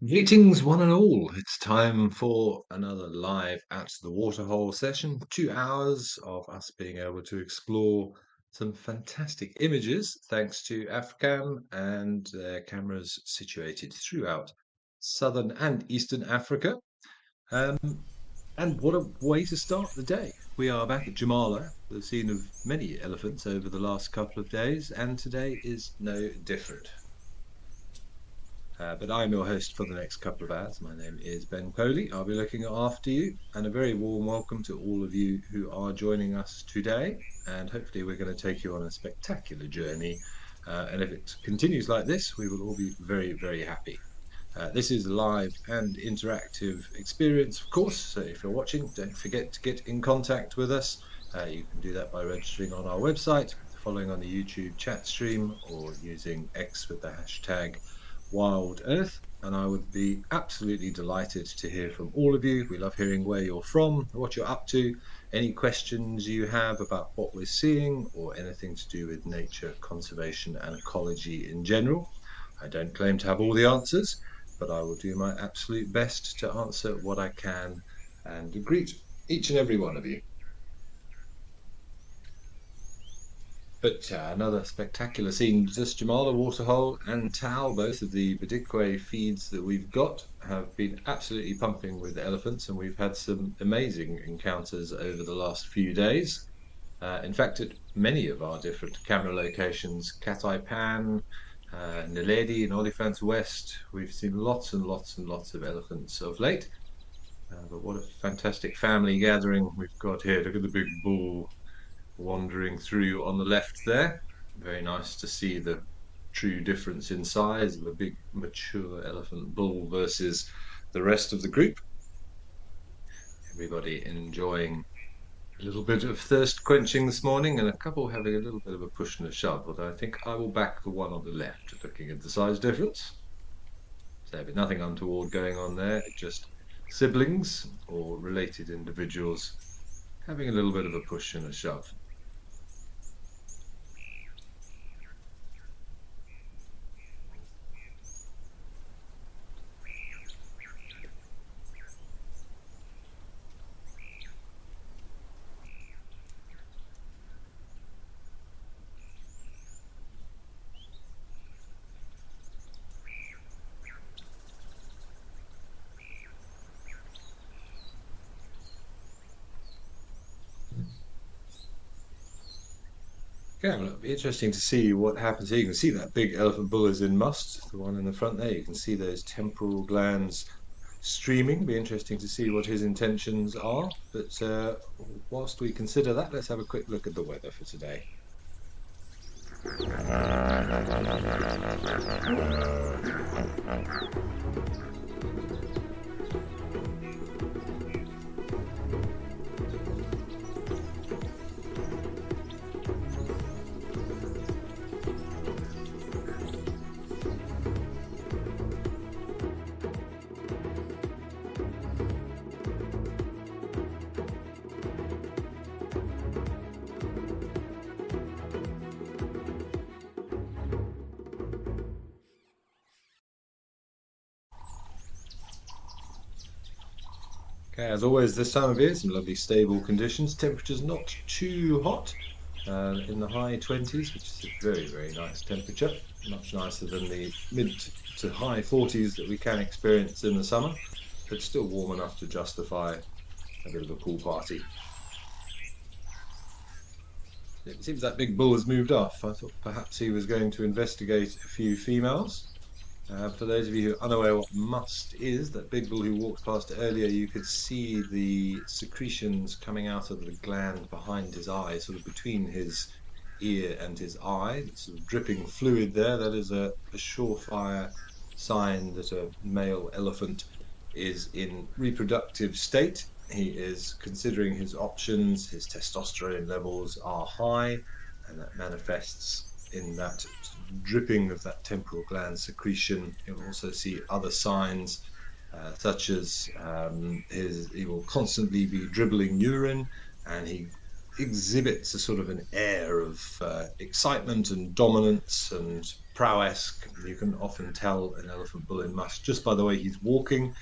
Greetings, one and all. It's time for another live at the waterhole session. 2 hours of us being able to explore some fantastic images thanks to Africam and their cameras situated throughout southern and eastern Africa. Um, and what a way to start the day. We are back at Jamala, the scene of many elephants over the last couple of days, and today is no different. But I'm your host for the next couple of hours. My name is Ben Coley. I'll be looking after you, and a very warm welcome to all of you who are joining us today. And hopefully, we're going to take you on a spectacular journey. And if it continues like this, we will all be very, very happy. This is a live and interactive experience, of course. So if you're watching, don't forget to get in contact with us. You can do that by registering on our website, following on the YouTube chat stream, or using X with the hashtag Wild Earth, and I would be absolutely delighted to hear from all of you. We love hearing where you're from, what you're up to, any questions you have about what we're seeing, or anything to do with nature, conservation, and ecology in general. I don't claim to have all the answers, but I will do my absolute best to answer what I can and greet each and every one of you. But another spectacular scene. Just Jamala, Waterhole, and Tal, both of the Badikwe feeds that we've got, have been absolutely pumping with elephants, and we've had some amazing encounters over the last few days. In fact, at many of our different camera locations, Katai Pan, Naledi, and Olifants West, we've seen lots and lots and lots of elephants of late. But what a fantastic family gathering we've got here. Look at the big bull wandering through on the left there. Very nice to see the true difference in size of a big mature elephant bull versus the rest of the group. Everybody enjoying a little bit of thirst quenching this morning, and a couple having a little bit of a push and a shove, although I think I will back the one on the left looking at the size difference. So but nothing untoward going on there, just siblings or related individuals having a little bit of a push and a shove. Yeah, well, it'll be interesting to see what happens here. You can see that big elephant bull is in must, the one in the front there. You can see those temporal glands streaming. Be interesting to see what his intentions are. But whilst we consider that, let's have a quick look at the weather for today. Okay, as always, this time of year, some lovely stable conditions. Temperatures not too hot, in the high 20s, which is a very, very nice temperature. Much nicer than the mid to high 40s that we can experience in the summer, but still warm enough to justify a bit of a pool party. It seems that big bull has moved off. I thought perhaps he was going to investigate a few females. For those of you who are unaware what must is, that big bull who walked past earlier, you could see the secretions coming out of the gland behind his eye, sort of between his ear and his eye, sort of dripping fluid there. That is a surefire sign that a male elephant is in reproductive state. He is considering his options, his testosterone levels are high, and that manifests in that dripping of that temporal gland secretion. You'll also see other signs, such as he will constantly be dribbling urine, and he exhibits a sort of an air of excitement and dominance and prowess. You can often tell an elephant bull in must just by the way he's walking.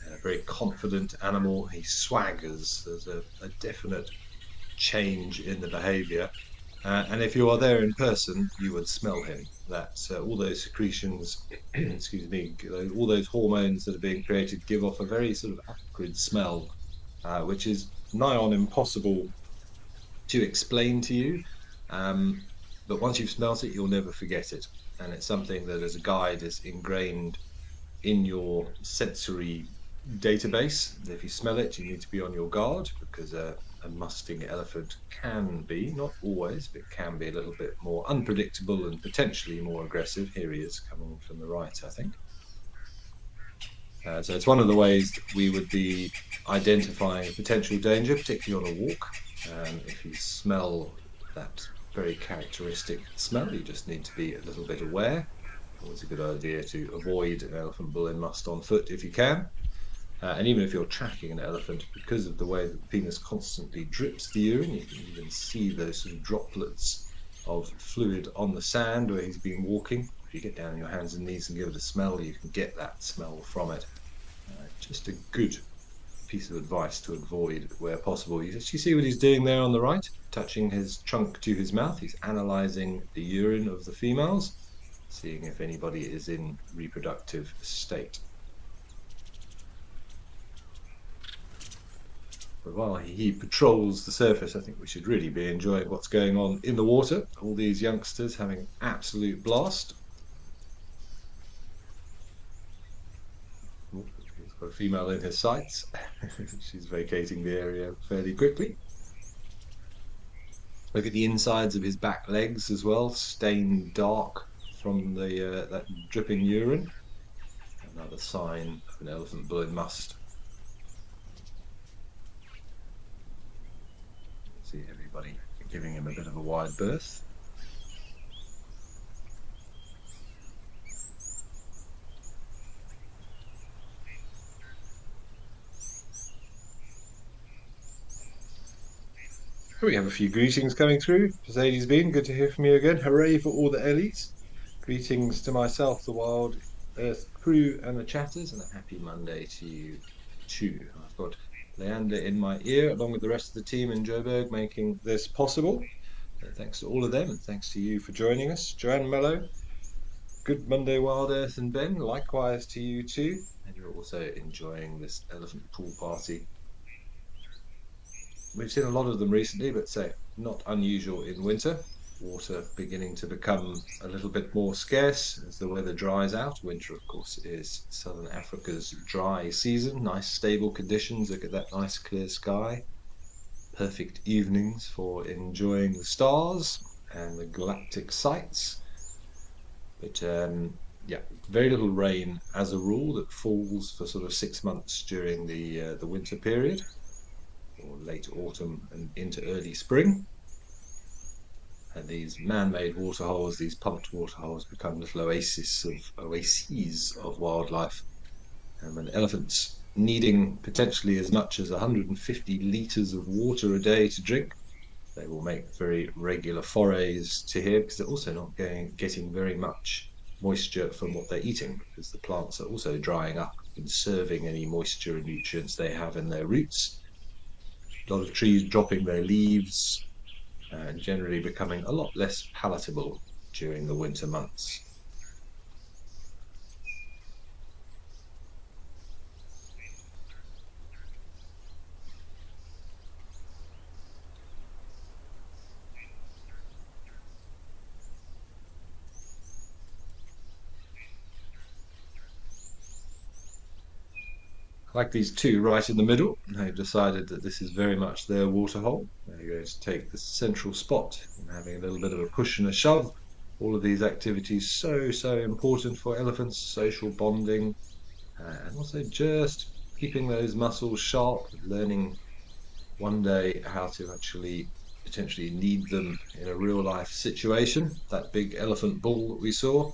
A very confident animal. He swaggers. There's a definite change in the behavior. And if you are there in person, you would smell him. That all those secretions, excuse me, all those hormones that are being created give off a very sort of acrid smell, which is nigh on impossible to explain to you. But once you've smelt it, you'll never forget it. And it's something that as a guide is ingrained in your sensory database. If you smell it, you need to be on your guard because a musting elephant can be, not always, but can be a little bit more unpredictable and potentially more aggressive. Here he is coming from the right, I think. So it's one of the ways that we would be identifying potential danger, particularly on a walk. If you smell that very characteristic smell, you just need to be a little bit aware. Always a good idea to avoid an elephant bull in must on foot if you can. And even if you're tracking an elephant, because of the way that the penis constantly drips the urine, you can even see those sort of droplets of fluid on the sand where he's been walking. If you get down on your hands and knees and give it a smell, you can get that smell from it. Just a good piece of advice to avoid where possible. You see what he's doing there on the right, touching his trunk to his mouth. He's analysing the urine of the females, seeing if anybody is in reproductive state. But while he patrols the surface, I think we should really be enjoying what's going on in the water. All these youngsters having an absolute blast. He's got a female in his sights. She's vacating the area fairly quickly. Look at the insides of his back legs as well, stained dark from the that dripping urine. Another sign of an elephant bull in must. See everybody giving him a bit of a wide berth. We have a few greetings coming through. Zadie's been good to hear from you again. Hooray for all the Ellies. Greetings to myself, the Wild Earth crew and the chatters, and a happy Monday to you too. I've got Leander in my ear, along with the rest of the team in Joburg, making this possible. Thanks to all of them, and thanks to you for joining us. Joanne Mello, good Monday, Wild Earth and Ben. Likewise to you too. And you're also enjoying this elephant pool party. We've seen a lot of them recently, but say not unusual in winter. Water beginning to become a little bit more scarce as the weather dries out. Winter, of course, is Southern Africa's dry season. Nice stable conditions. Look at that nice clear sky. Perfect evenings for enjoying the stars and the galactic sights. But yeah, very little rain as a rule that falls for sort of 6 months during the winter period, or late autumn and into early spring. And these man-made waterholes, these pumped waterholes, become little oases of wildlife. And when elephants needing potentially as much as 150 litres of water a day to drink, they will make very regular forays to here, because they're also not getting very much moisture from what they're eating, because the plants are also drying up, conserving any moisture and nutrients they have in their roots. A lot of trees dropping their leaves and generally becoming a lot less palatable during the winter months. Like these two right in the middle, they've decided that this is very much their waterhole. They're going to take the central spot and having a little bit of a push and a shove. All of these activities so important for elephants, social bonding, and also just keeping those muscles sharp, learning one day how to actually potentially need them in a real life situation. That big elephant bull that we saw,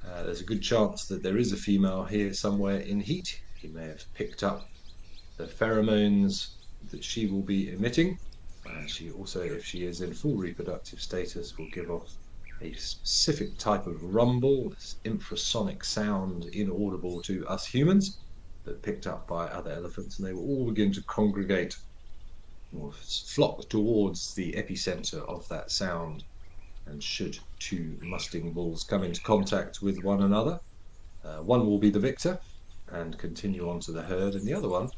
there's a good chance that there is a female here somewhere in heat. He may have picked up the pheromones that she will be emitting. She also, if she is in full reproductive status, will give off a specific type of rumble, this infrasonic sound inaudible to us humans, but picked up by other elephants, and they will all begin to congregate or flock towards the epicenter of that sound. And should two musting bulls come into contact with one another, one will be the victor and continue on to the herd, and the other one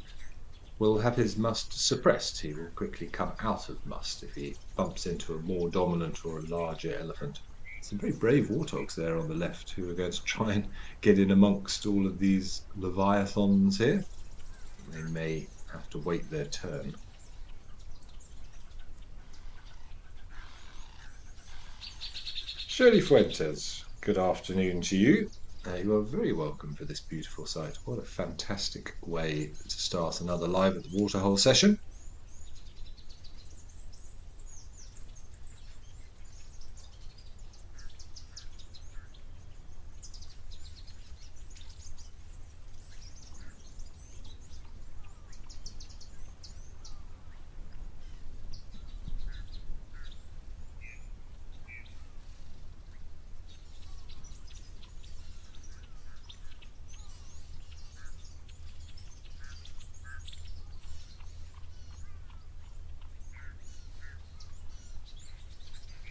will have his must suppressed. He will quickly come out of must if he bumps into a more dominant or a larger elephant. Some very brave warthogs there on the left who are going to try and get in amongst all of these leviathans here. They may have to wait their turn. Shirley Fuentes, good afternoon to you. You are very welcome for this beautiful site. What a fantastic way to start another Live at the Waterhole session.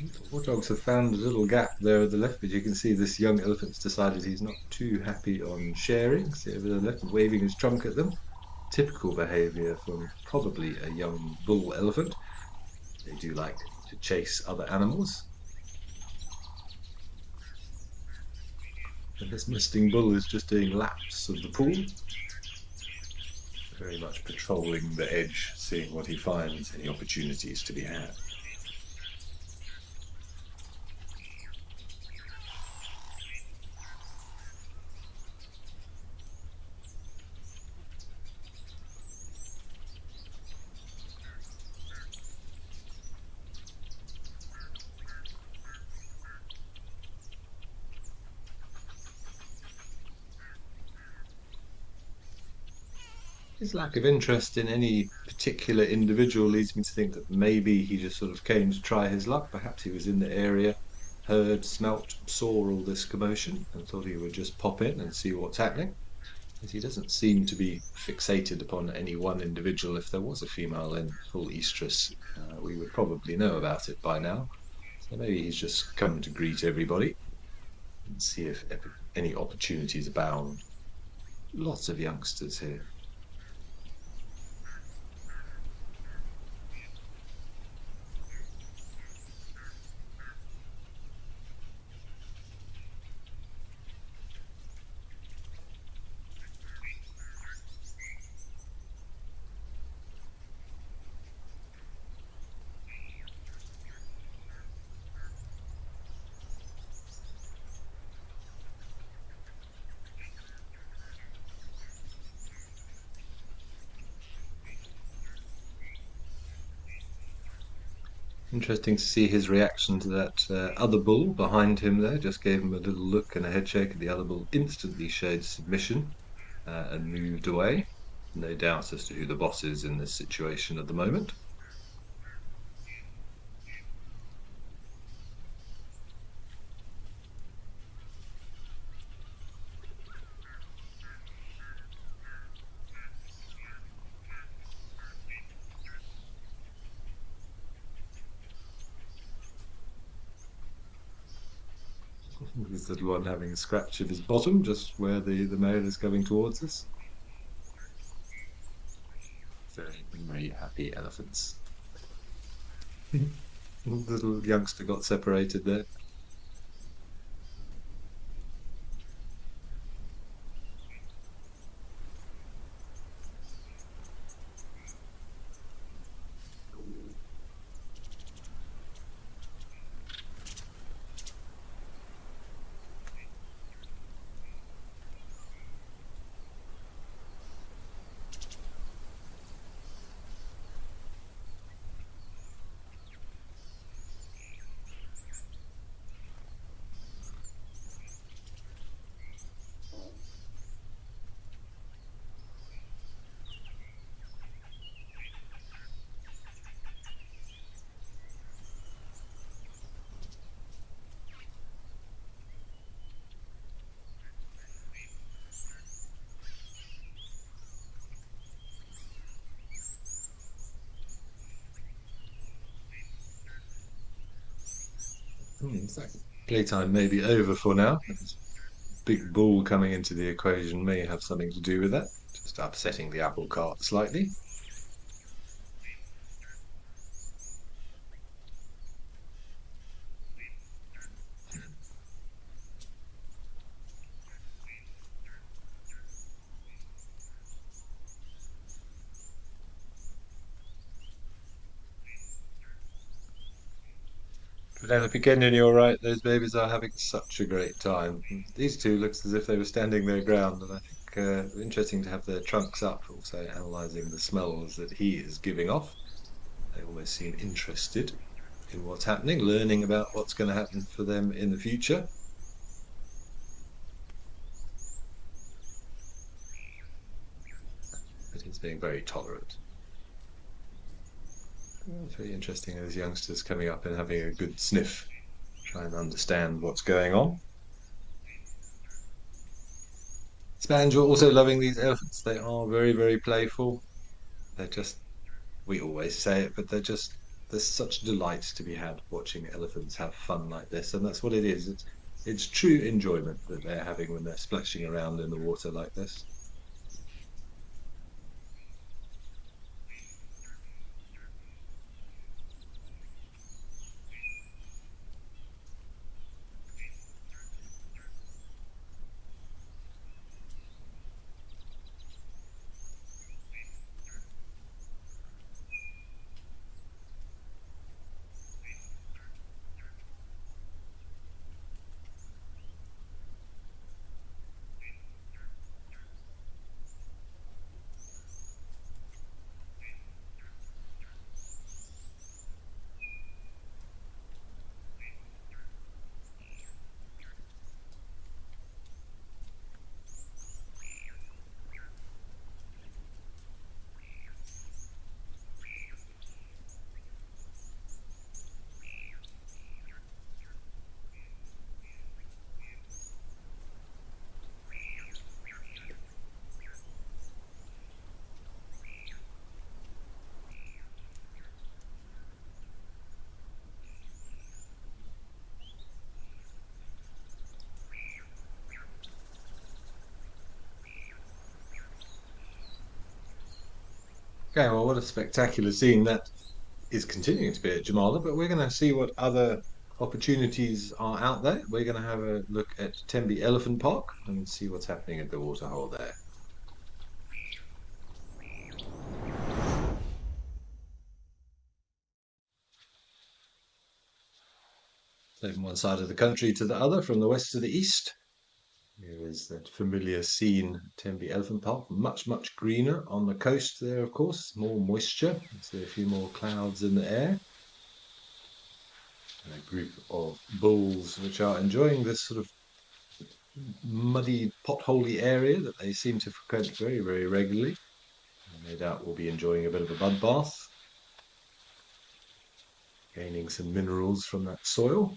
The warthogs have found a little gap there at the left, but you can see this young elephant's decided he's not too happy on sharing. See over the left, waving his trunk at them. Typical behavior from probably a young bull elephant. They do like to chase other animals. And this misting bull is just doing laps of the pool. Very much patrolling the edge, seeing what he finds, any opportunities to be had. His lack of interest in any particular individual leads me to think that maybe he just sort of came to try his luck. Perhaps he was in the area, heard, smelt, saw all this commotion, and thought he would just pop in and see what's happening. As he doesn't seem to be fixated upon any one individual. If there was a female in full estrus, we would probably know about it by now. So maybe he's just come to greet everybody and see if any opportunities abound. Lots of youngsters here. Interesting to see his reaction to that other bull behind him there. Just gave him a little look and a head shake, and the other bull instantly showed submission and moved away. No doubt as to who the boss is in this situation at the moment. This little one having a scratch of his bottom, just where the male is coming towards us. Very, very happy elephants. The little youngster got separated there. In fact, playtime may be over for now. This big bull coming into the equation may have something to do with that, just upsetting the apple cart slightly. Penelope Kenyon, you're right. Those babies are having such a great time. These two looks as if they were standing their ground, and I think interesting to have their trunks up, also analysing the smells that he is giving off. They almost seem interested in what's happening, learning about what's going to happen for them in the future. But he's being very tolerant. It's very interesting, those youngsters coming up and having a good sniff, try and understand what's going on. Spaniels are also loving these elephants. They are very, very playful. They're just, we always say it, but there's such delight to be had watching elephants have fun like this. And that's what it is. It's true enjoyment that they're having when they're splashing around in the water like this. Okay, well, what a spectacular scene that is continuing to be at Jamala, but we're going to see what other opportunities are out there. We're going to have a look at Tembe Elephant Park and see what's happening at the waterhole there. So from one side of the country to the other, from the west to the east, here is that familiar scene, Tembe Elephant Park. Much, much greener on the coast there, of course, more moisture. See a few more clouds in the air. And a group of bulls which are enjoying this sort of muddy, potholey area that they seem to frequent very, very regularly. No doubt we'll be enjoying a bit of a bud bath, gaining some minerals from that soil.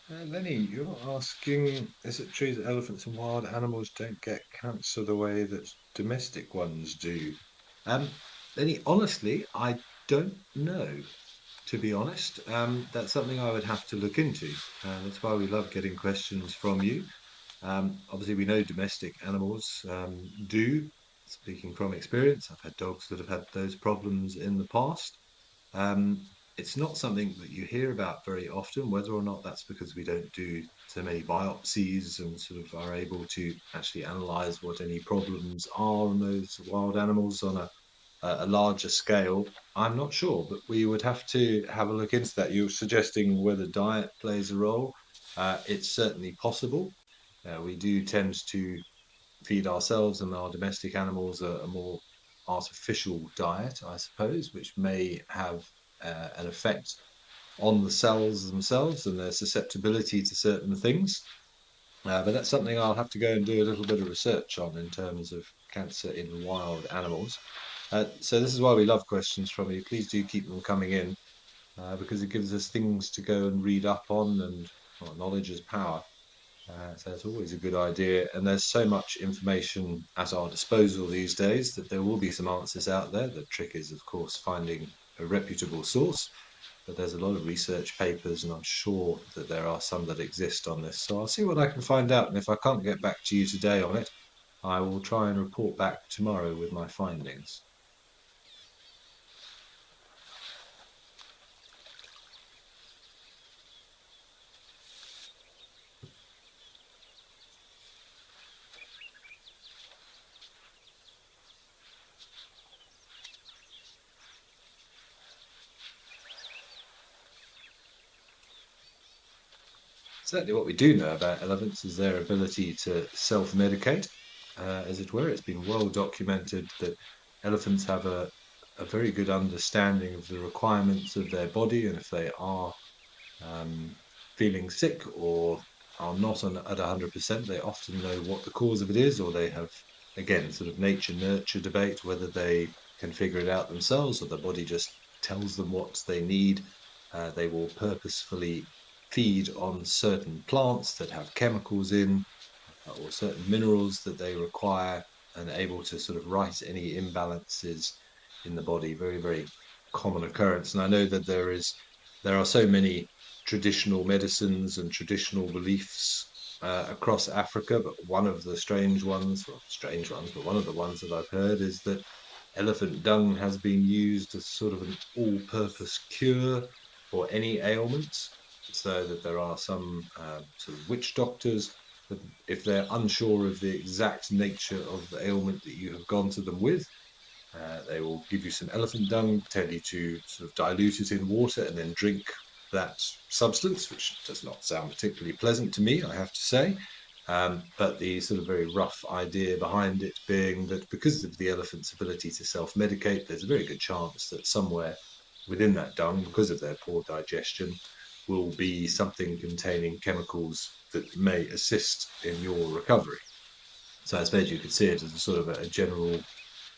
Lenny, you're asking, is it true that elephants and wild animals don't get cancer the way that domestic ones do? Um, Lenny, honestly, I don't know, to be honest. That's something I would have to look into. That's why we love getting questions from you. Obviously, we know domestic animals do. Speaking from experience, I've had dogs that have had those problems in the past. Um, it's not something that you hear about very often, whether or not that's because we don't do so many biopsies and sort of are able to actually analyze what any problems are on those wild animals on a larger scale. I'm not sure, but we would have to have a look into that. You're suggesting whether diet plays a role. It's certainly possible. We do tend to feed ourselves and our domestic animals a more artificial diet, I suppose, which may have an effect on the cells themselves and their susceptibility to certain things. But that's something I'll have to go and do a little bit of research on in terms of cancer in wild animals. So this is why we love questions from you. Please do keep them coming in because it gives us things to go and read up on, and well, knowledge is power. So it's always a good idea. And there's so much information at our disposal these days that there will be some answers out there. The trick is, of course, finding a reputable source. But there's a lot of research papers, and I'm sure that there are some that exist on this. So I'll see what I can find out. And if I can't get back to you today on it, I will try and report back tomorrow with my findings. Certainly, what we do know about elephants is their ability to self-medicate, as it were. It's been well documented that elephants have a very good understanding of the requirements of their body, and if they are um, feeling sick or are not at 100%, they often know what the cause of it is, or they have, again, sort of nature nurture debate whether they can figure it out themselves or the body just tells them what they need. They will purposefully feed on certain plants that have chemicals in or certain minerals that they require and able to sort of right any imbalances in the body. Very, very common occurrence. And I know that there are so many traditional medicines and traditional beliefs across Africa, but one of the strange ones, well, strange ones, but one of the ones that I've heard is that elephant dung has been used as sort of an all-purpose cure for any ailments. So that there are some sort of witch doctors that if they're unsure of the exact nature of the ailment that you have gone to them with, they will give you some elephant dung, tell you to sort of dilute it in water and then drink that substance, which does not sound particularly pleasant to me, I have to say. But the sort of very rough idea behind it being that because of the elephant's ability to self medicate, there's a very good chance that somewhere within that dung, because of their poor digestion, will be something containing chemicals that may assist in your recovery. So I suppose you could see it as a sort of a general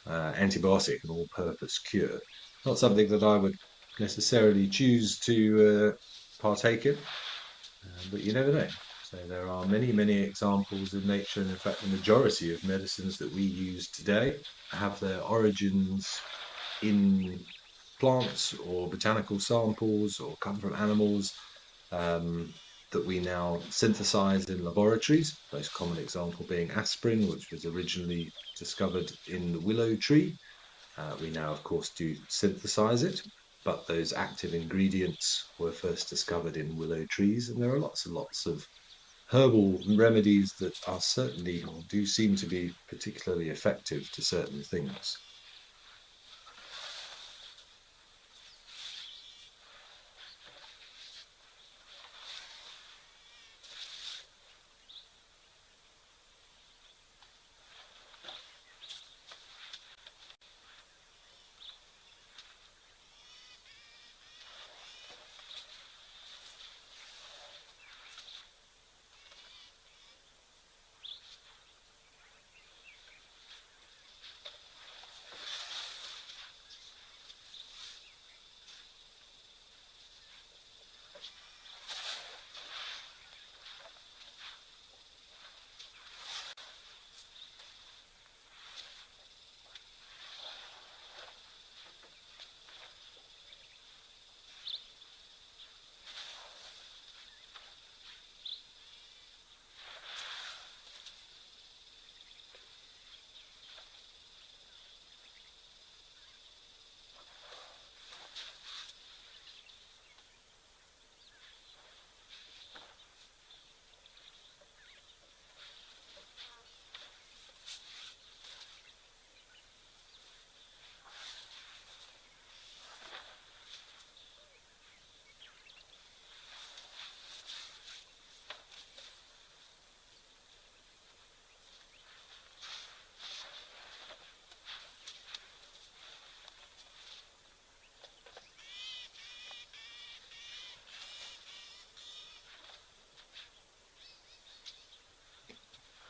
antibiotic, an all-purpose cure. Not something that I would necessarily choose to partake in, but you never know. So there are many, many examples in nature, and in fact, the majority of medicines that we use today have their origins in plants or botanical samples or come from animals um, that we now synthesize in laboratories. Most common example being aspirin, which was originally discovered in the willow tree. We now, of course, do synthesize it, but those active ingredients were first discovered in willow trees, and there are lots and lots of herbal remedies that are certainly or do seem to be particularly effective to certain things.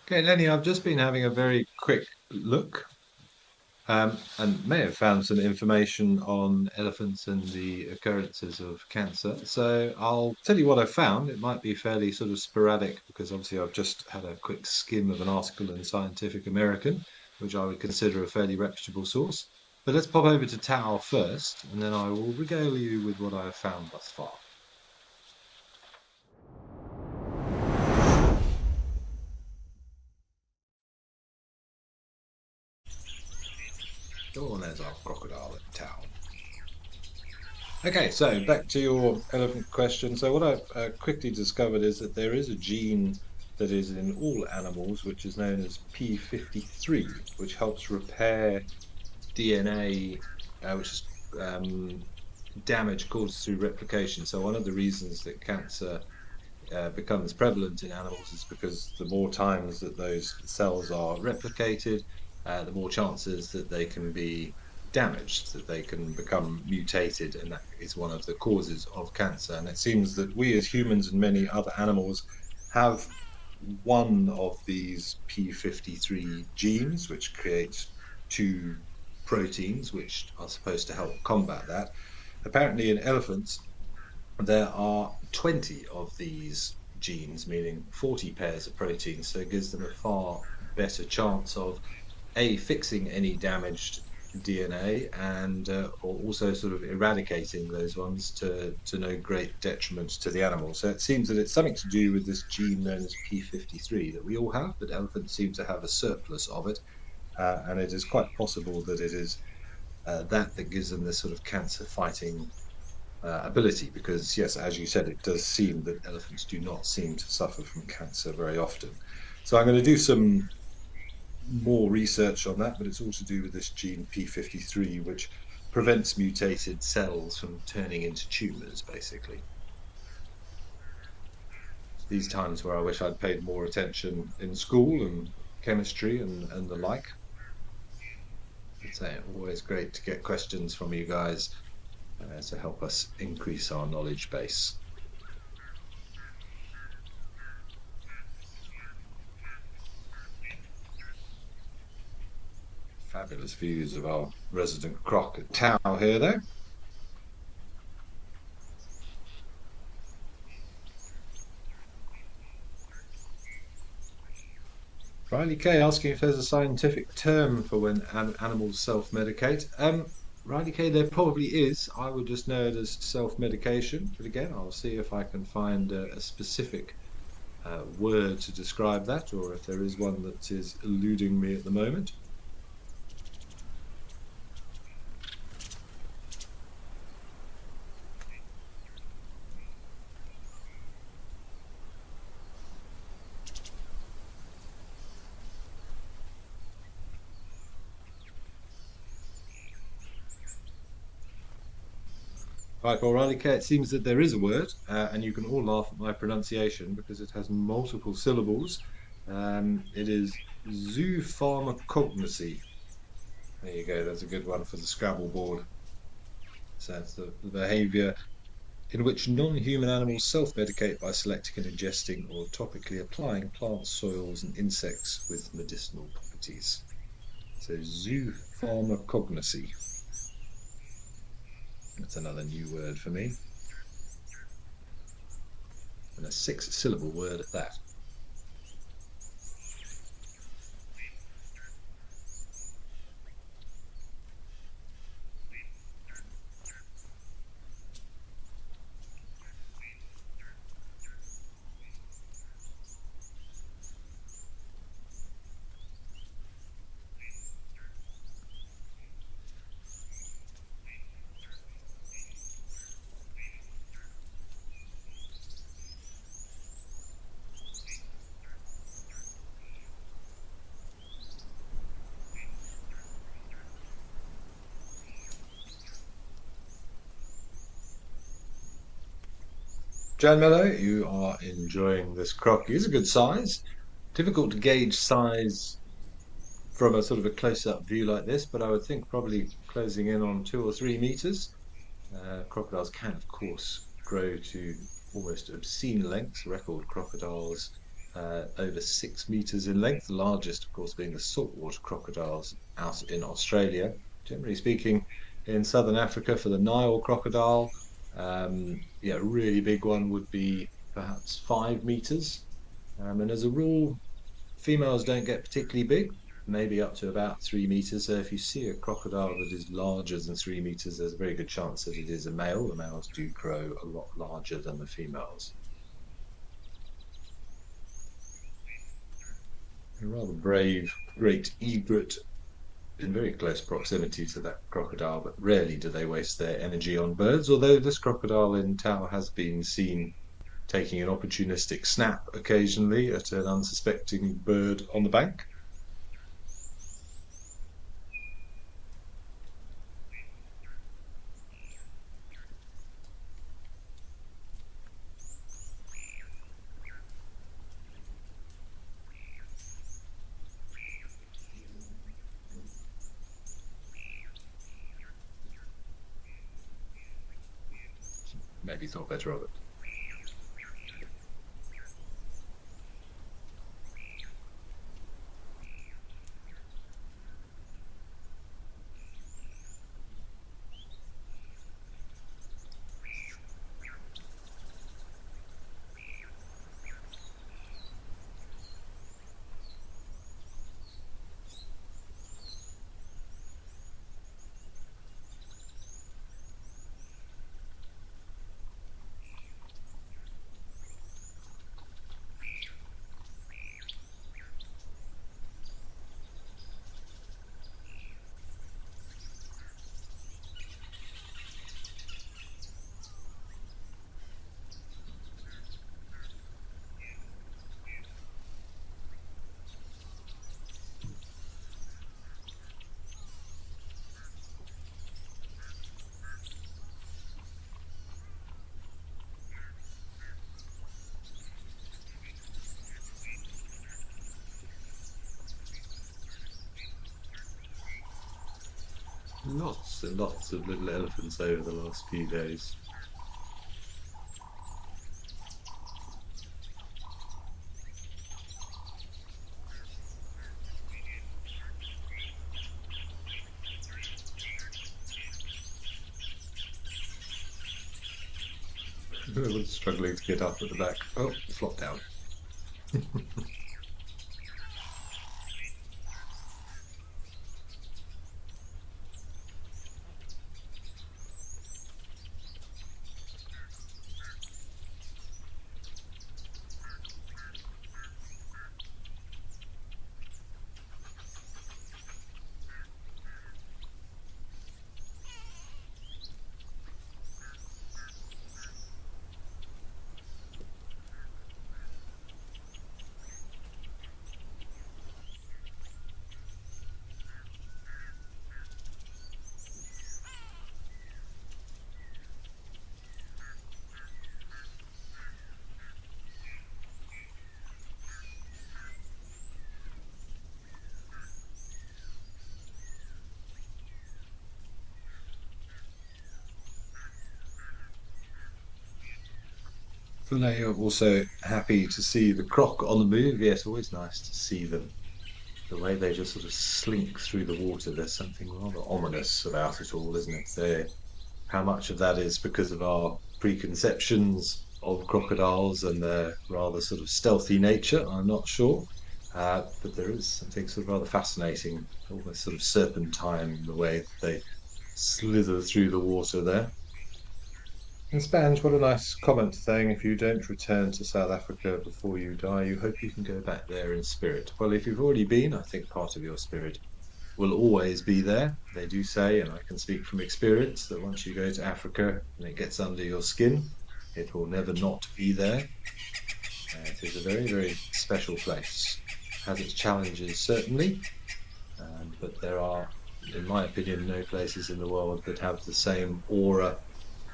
Okay, Lenny, I've just been having a very quick look and may have found some information on elephants and the occurrences of cancer. So I'll tell you what I found. It might be fairly sort of sporadic because obviously I've just had a quick skim of an article in Scientific American, which I would consider a fairly reputable source. But let's pop over to Tao first, and then I will regale you with what I have found thus far. Oh, and there's our crocodile at Tao. Okay, so back to your elephant question. So what I've quickly discovered is that there is a gene that is in all animals, which is known as P53, which helps repair DNA, which is damage caused through replication. So one of the reasons that cancer becomes prevalent in animals is because the more times that those cells are replicated, the more chances that they can be damaged, that they can become mutated, and that is one of the causes of cancer. And it seems that we as humans and many other animals have one of these P53 genes, which creates two proteins which are supposed to help combat that. Apparently, in elephants, there are 20 of these genes, meaning 40 pairs of proteins, so it gives them a far better chance of A, fixing any damaged DNA and or also sort of eradicating those ones to no great detriment to the animal. So it seems that it's something to do with this gene known as P53 that we all have, but elephants seem to have a surplus of it, and it is quite possible that it is that gives them this sort of cancer fighting ability, because yes, as you said, it does seem that elephants do not seem to suffer from cancer very often. So I'm going to do some more research on that, but it's all to do with this gene P53, which prevents mutated cells from turning into tumors, basically. These times where I wish I'd paid more attention in school and chemistry and the like. It's always great to get questions from you guys to help us increase our knowledge base. Fabulous views of our resident croc at Tau here, though. Riley K asking if there's a scientific term for when animals self-medicate. Riley K, there probably is. I would just know it as self-medication, but again, I'll see if I can find a specific word to describe that, or if there is one that is eluding me at the moment. Right, Riley K, it seems that there is a word, and you can all laugh at my pronunciation because it has multiple syllables. It is zoopharmacognosy. There you go, that's a good one for the Scrabble board. So that's the behavior in which non-human animals self-medicate by selecting and ingesting or topically applying plants, soils, and insects with medicinal properties. So zoopharmacognosy. That's another new word for me. And a 6-syllable word at that. Jan Mello, you are enjoying this croc. He's a good size. Difficult to gauge size from a sort of a close-up view like this, but I would think probably closing in on 2 or 3 meters. Crocodiles can, of course, grow to almost obscene lengths. Record crocodiles over 6 meters in length, the largest, of course, being the saltwater crocodiles out in Australia. Generally speaking, in southern Africa for the Nile crocodile, yeah, a really big one would be perhaps 5 meters. And as a rule, females don't get particularly big, maybe up to about 3 meters. So if you see a crocodile that is larger than 3 meters, there's a very good chance that it is a male. The males do grow a lot larger than the females. A rather brave great egret in very close proximity to that crocodile, but rarely do they waste their energy on birds, although this crocodile in Tau has been seen taking an opportunistic snap occasionally at an unsuspecting bird on the bank. Maybe thought better of it. Lots and lots of little elephants over the last few days. Everyone's struggling to get up at the back. Oh, flopped down. Fully, I'm also happy to see the croc on the move. Yeah, it's always nice to see them. The way they just sort of slink through the water, there's something rather ominous about it all, isn't it? How much of that is because of our preconceptions of crocodiles and their rather sort of stealthy nature, I'm not sure. But there is something sort of rather fascinating, almost sort of serpentine, the way that they slither through the water there. And Spange, what a nice comment saying if you don't return to South Africa before you die, you hope you can go back there in spirit. Well, if you've already been, I think part of your spirit will always be there. They do say, and I can speak from experience, that once you go to Africa and it gets under your skin, it will never not be there. It is a very, very special place. It has its challenges, certainly, but there are, in my opinion, no places in the world that have the same aura,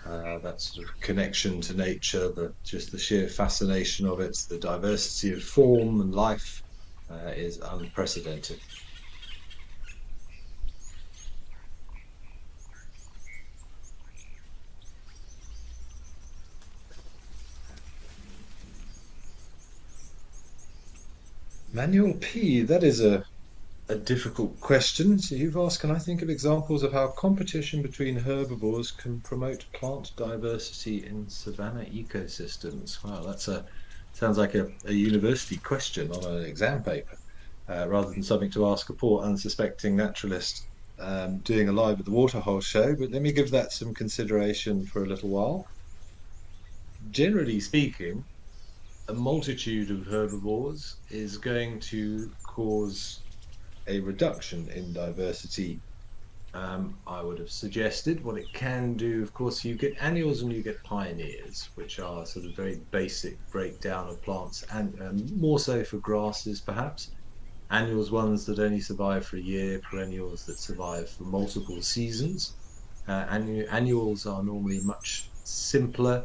that sort of connection to nature, just the sheer fascination of it, the diversity of form and life is unprecedented. Manual P, that is a difficult question. So you've asked, can I think of examples of how competition between herbivores can promote plant diversity in savanna ecosystems? Wow, sounds like a university question on an exam paper, rather than something to ask a poor unsuspecting naturalist doing a live at the Waterhole show. But let me give that some consideration for a little while. Generally speaking, a multitude of herbivores is going to cause a reduction in diversity. I would have suggested what it can do. Of course, you get annuals and you get pioneers, which are sort of very basic breakdown of plants, and more so for grasses, perhaps. Annuals, ones that only survive for a year, perennials that survive for multiple seasons. Annuals are normally much simpler.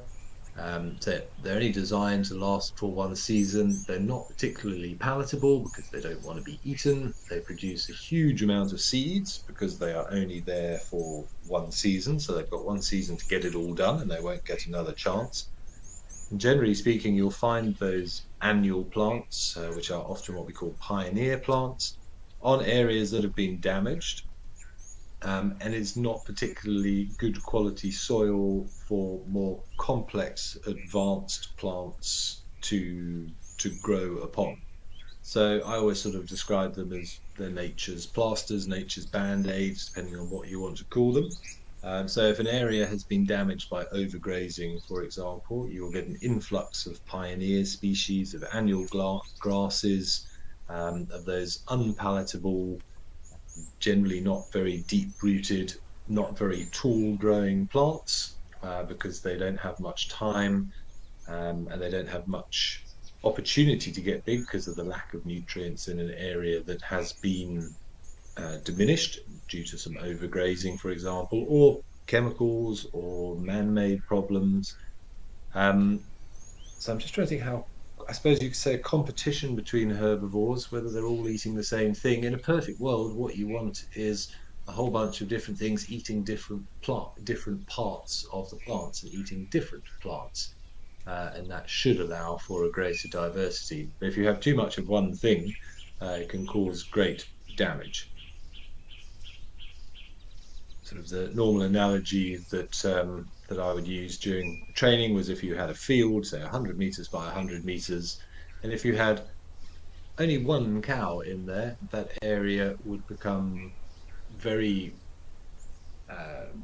So they're only designed to last for one season. They're not particularly palatable because they don't want to be eaten. They produce a huge amount of seeds because they are only there for one season. So they've got one season to get it all done and they won't get another chance. And generally speaking, you'll find those annual plants, which are often what we call pioneer plants, on areas that have been damaged. And it's not particularly good quality soil for more complex, advanced plants to grow upon. So I always sort of describe them as they're nature's plasters, nature's band-aids, depending on what you want to call them. So if an area has been damaged by overgrazing, for example, you'll get an influx of pioneer species, of annual grasses, of those unpalatable, generally not very deep-rooted, not very tall-growing plants, because they don't have much time, and they don't have much opportunity to get big because of the lack of nutrients in an area that has been diminished due to some overgrazing, for example, or chemicals or man-made problems. So I'm just trying to think how, I suppose you could say a competition between herbivores, whether they're all eating the same thing. In a perfect world, what you want is a whole bunch of different things eating different parts of the plants and eating different plants. And that should allow for a greater diversity. But if you have too much of one thing, it can cause great damage. Sort of the normal analogy that I would use during training was if you had a field, say 100 meters by 100 meters, and if you had only one cow in there, that area would become very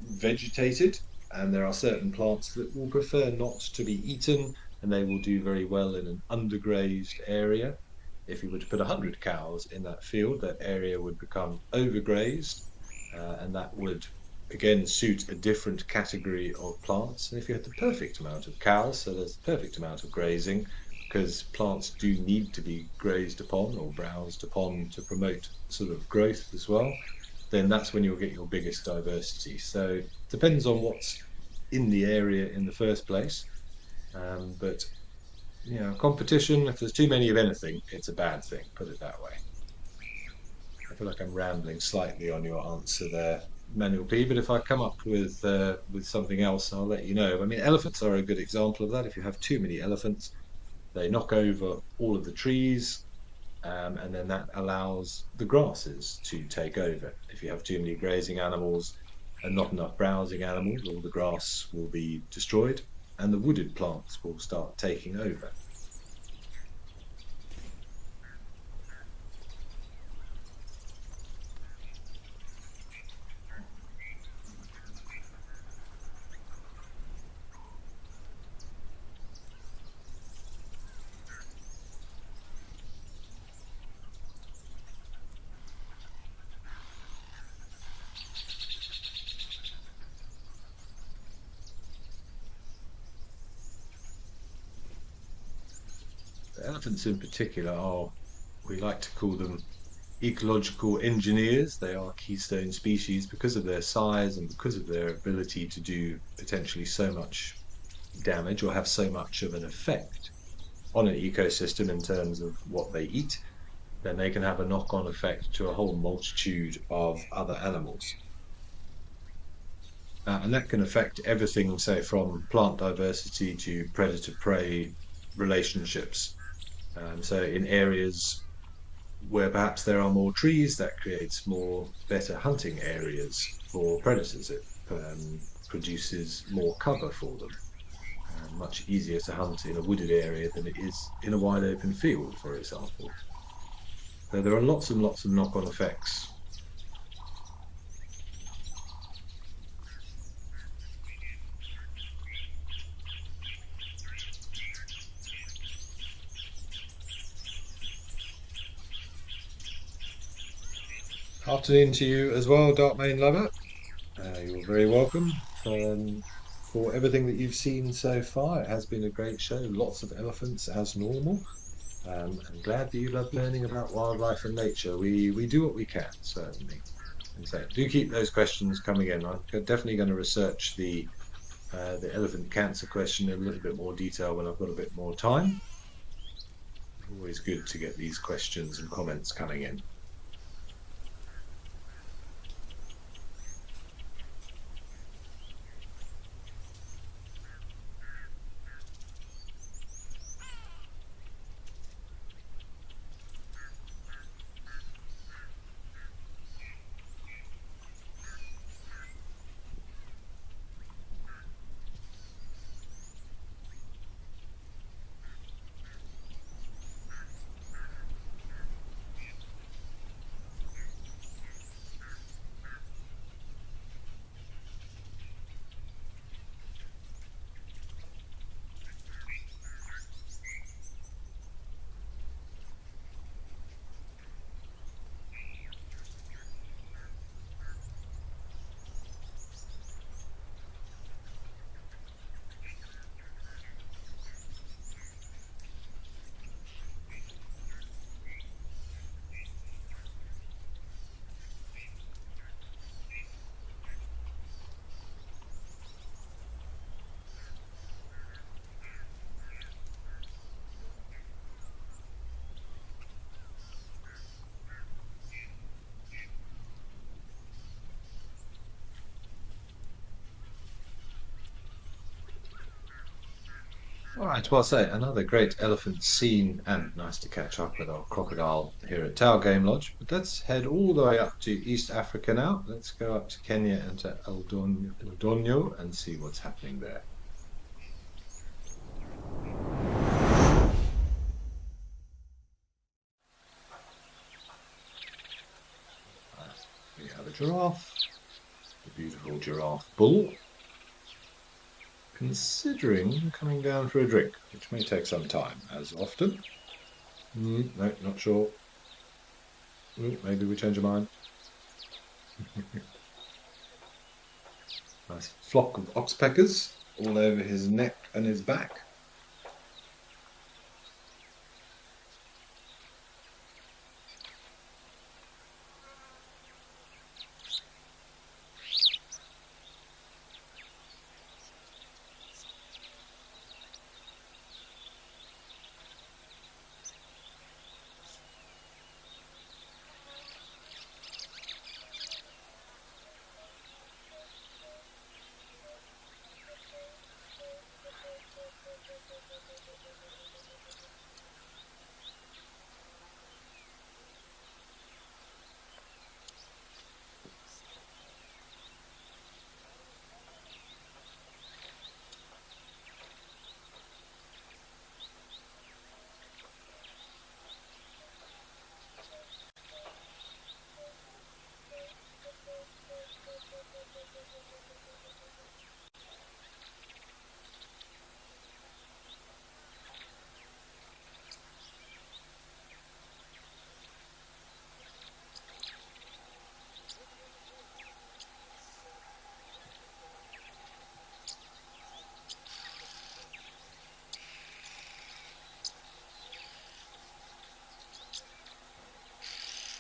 vegetated, and there are certain plants that will prefer not to be eaten, and they will do very well in an undergrazed area. If you were to put 100 cows in that field, that area would become overgrazed, and that would again suit a different category of plants. And if you had the perfect amount of cows, so there's the perfect amount of grazing, because plants do need to be grazed upon or browsed upon to promote sort of growth as well, then that's when you'll get your biggest diversity. So it depends on what's in the area in the first place. But you know, competition, if there's too many of anything, it's a bad thing, put it that way. I feel like I'm rambling slightly on your answer there, Manual P, but if I come up with something else, I'll let you know. I mean, elephants are a good example of that. If you have too many elephants, they knock over all of the trees, and then that allows the grasses to take over. If you have too many grazing animals and not enough browsing animals, all the grass will be destroyed, and the wooded plants will start taking over. The elephants in particular are, we like to call them ecological engineers. They are keystone species because of their size and because of their ability to do potentially so much damage or have so much of an effect on an ecosystem in terms of what they eat. Then they can have a knock-on effect to a whole multitude of other animals. And that can affect everything, say, from plant diversity to predator-prey relationships. So in areas Where perhaps there are more trees, that creates more better hunting areas for predators. It produces more cover for them. Much easier to hunt in a wooded area than it is in a wide open field, for example. So there are lots and lots of knock-on effects. Afternoon to you as well, Dark Main Lover. You're very welcome for everything that you've seen so far. It has been a great show. Lots of elephants as normal. I'm glad that you love learning about wildlife and nature. We do what we can, certainly. And so do keep those questions coming in. I'm definitely going to research the elephant cancer question in a little bit more detail when I've got a bit more time. Always good to get these questions and comments coming in. All right, well, say another great elephant scene, and nice to catch up with our crocodile here at Tower Game Lodge. But let's head all the way up to East Africa now. Let's go up to Kenya and to Eldonyo and see what's happening there. We have a giraffe, a beautiful giraffe bull, considering coming down for a drink, which may take some time, as often. No, not sure. Maybe we change our mind. Nice flock of oxpeckers all over his neck and his back.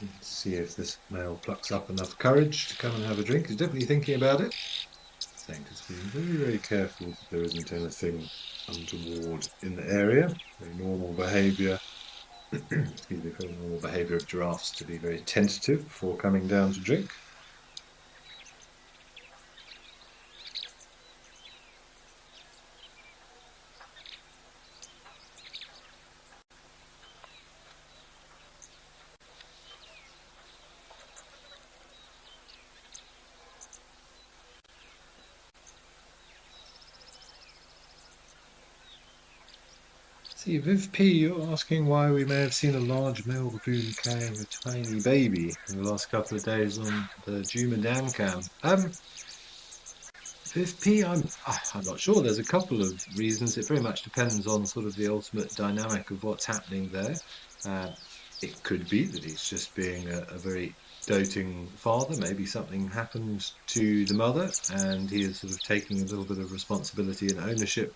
Let's see if this male plucks up enough courage to come and have a drink. He's definitely thinking about it. I think he's being very, very careful that there isn't anything untoward in the area. Very normal behaviour. Excuse me, very normal behaviour of giraffes to be very tentative before coming down to drink. See, Viv P, you're asking why we may have seen a large male baboon carrying a tiny baby in the last couple of days on the Juma Dam cam. Viv P, I'm not sure. There's a couple of reasons. It very much depends on sort of the ultimate dynamic of what's happening there. Uh, it could be that he's just being a very doting father. Maybe something happened to the mother, and he is sort of taking a little bit of responsibility and ownership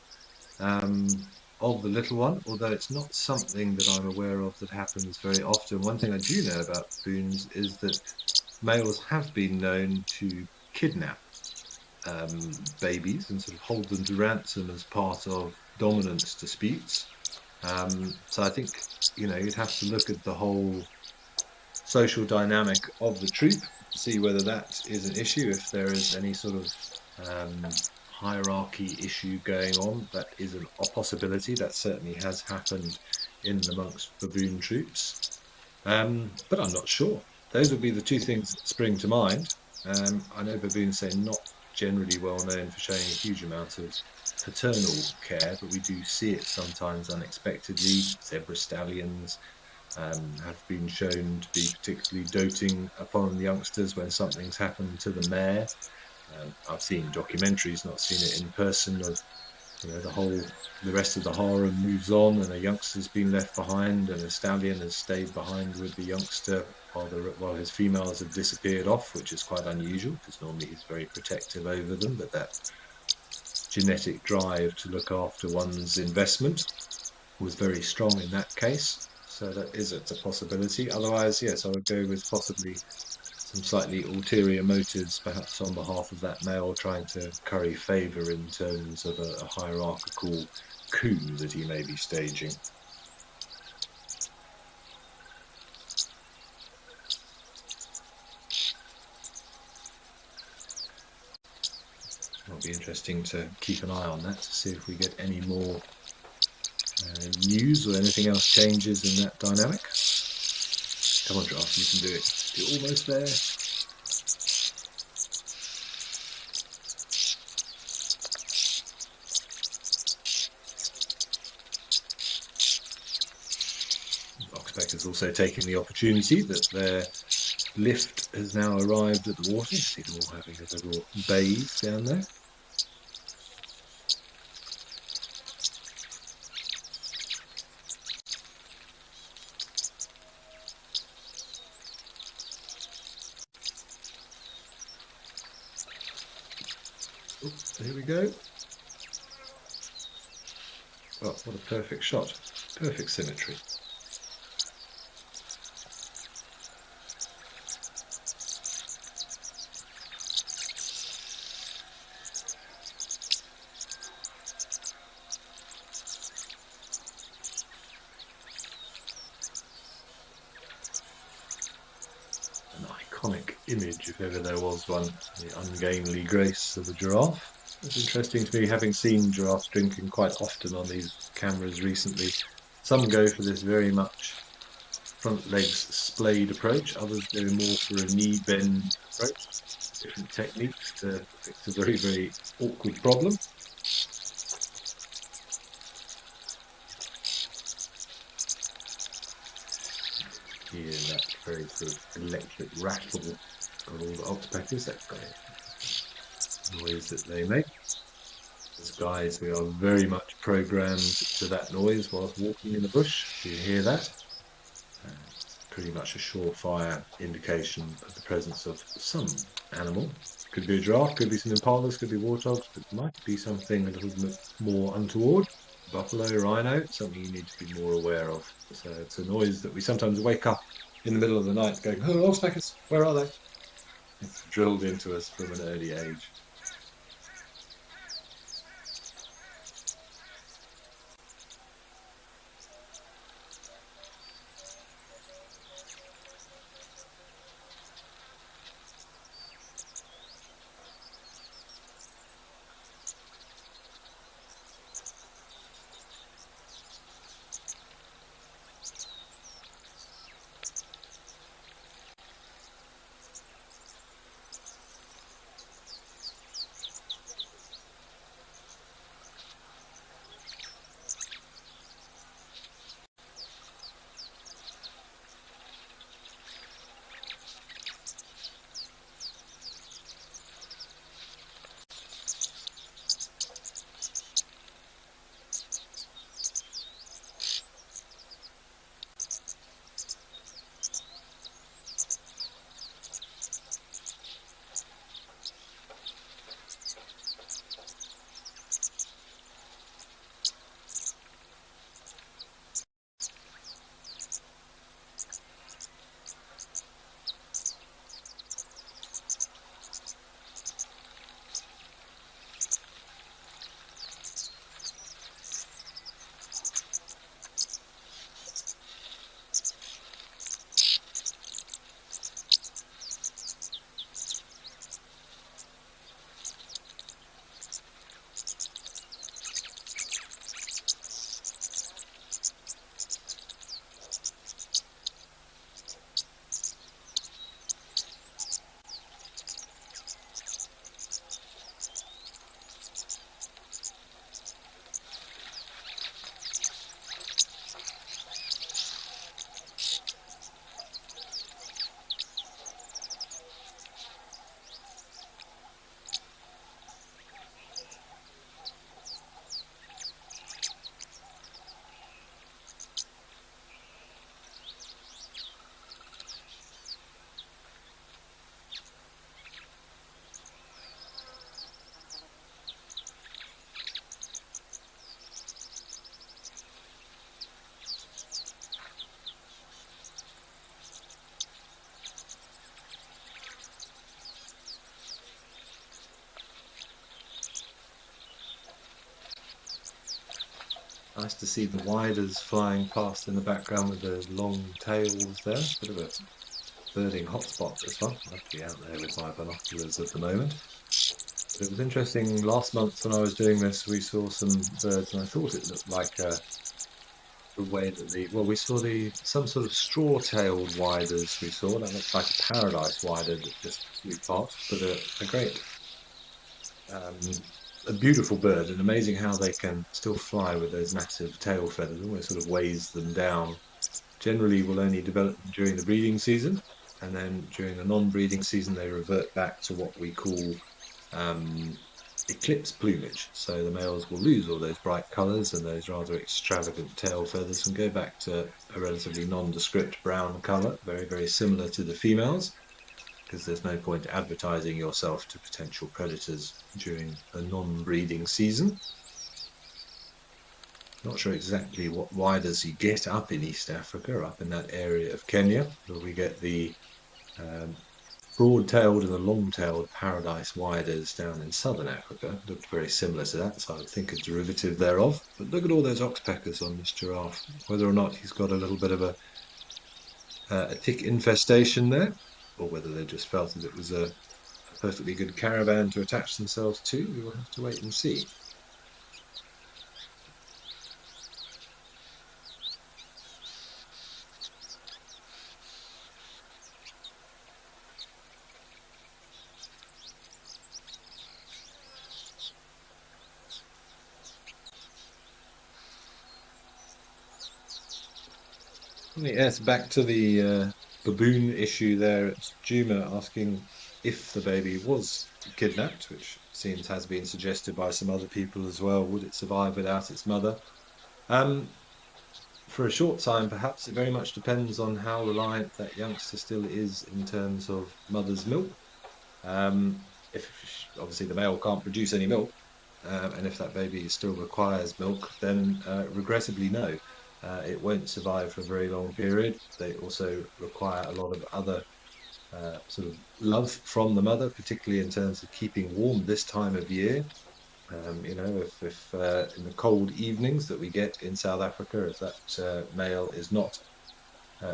of the little one, although it's not something that I'm aware of that happens very often. One thing I do know about baboons is that males have been known to kidnap babies and sort of hold them to ransom as part of dominance disputes. So I think, you'd have to look at the whole social dynamic of the troop to see whether that is an issue. If there is any sort of hierarchy issue going on, that is a possibility. That certainly has happened in amongst baboon troops. But I'm not sure. Those would be the two things that spring to mind. I know baboons say not generally well known for showing a huge amount of paternal care, but we do see it sometimes unexpectedly. Zebra stallions have been shown to be particularly doting upon the youngsters when something's happened to the mare. I've seen documentaries, not seen it in person, of the rest of the harem moves on and a youngster's been left behind, and a stallion has stayed behind with the youngster while his females have disappeared off, which is quite unusual because normally he's very protective over them. But that genetic drive to look after one's investment was very strong in that case. So that is a possibility. Otherwise, yes, I would go with possibly some slightly ulterior motives, perhaps on behalf of that male, trying to curry favour in terms of a hierarchical coup that he may be staging. It'll be interesting to keep an eye on that to see if we get any more news or anything else changes in that dynamic. Come on, Giraffe, you can do it. You're almost there. Oxpeckers also taking the opportunity that their lift has now arrived at the water. You see them all having a little bathe down there. Oh, here we go. Oh, what a perfect shot. Perfect symmetry. An iconic image, if ever there was one, the ungainly grace of a giraffe. It's interesting to me, having seen giraffes drinking quite often on these cameras recently. Some go for this very much front legs splayed approach, others go more for a knee bend approach. Different techniques to fix a very, very awkward problem. Hear that very sort of electric rattle of all the oxpeckers, that great noise that they make. As guys, we are very much programmed to that noise whilst walking in the bush. Do you hear that? Pretty much a surefire indication of the presence of some animal. Could be a giraffe, could be some impalas, could be warthogs, but it might be something a little bit more untoward. Buffalo, rhino, something you need to be more aware of. So it's a noise that we sometimes wake up in the middle of the night going, "Oh, oxpeckers, where are they?" It's drilled into us from an early age. Nice to see the widers flying past in the background with those long tails there. Bit of a birding hotspot, this one. I'd love to be out there with my binoculars at the moment. But it was interesting, last month when I was doing this, we saw some birds, and I thought it looked like the way that we saw some sort of straw-tailed widers we saw. That looked like a paradise wider that just flew past, but a great, um, a beautiful bird, and amazing how they can still fly with those massive tail feathers, almost sort of weighs them down. Generally will only develop them during the breeding season, and then during the non-breeding season they revert back to what we call um, eclipse plumage. So the males will lose all those bright colours and those rather extravagant tail feathers and go back to a relatively nondescript brown colour, very, very similar to the females, because there's no point advertising yourself to potential predators during a non-breeding season. Not sure exactly what widers you get up in East Africa, up in that area of Kenya, where we get the um, broad-tailed and the long-tailed paradise widers down in southern Africa. Looked very similar to that, so I would think a derivative thereof. But look at all those oxpeckers on this giraffe. Whether or not he's got a little bit of a tick infestation there, or whether they just felt that it was a perfectly good caravan to attach themselves to, we will have to wait and see. Yes, back to the baboon issue there. It's Juma asking if the baby was kidnapped, which seems has been suggested by some other people as well. Would it survive without its mother? Um, for a short time, perhaps. It very much depends on how reliant that youngster still is in terms of mother's milk. If obviously the male can't produce any milk, and if that baby still requires milk, then regrettably no, it won't survive for a very long period. They also require a lot of other sort of love from the mother, particularly in terms of keeping warm this time of year. If in the cold evenings that we get in South Africa, if that male is not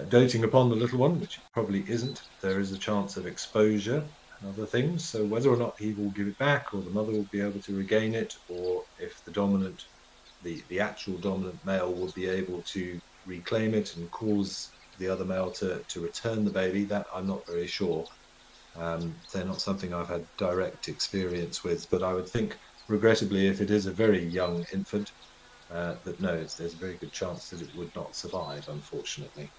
doting upon the little one, which it probably isn't, there is a chance of exposure and other things. So whether or not he will give it back, or the mother will be able to regain it, or if the actual dominant male will be able to reclaim it and cause the other male to return the baby, that I'm not very sure. They're not something I've had direct experience with, but I would think, regrettably, if it is a very young infant, that no, there's a very good chance that it would not survive, unfortunately.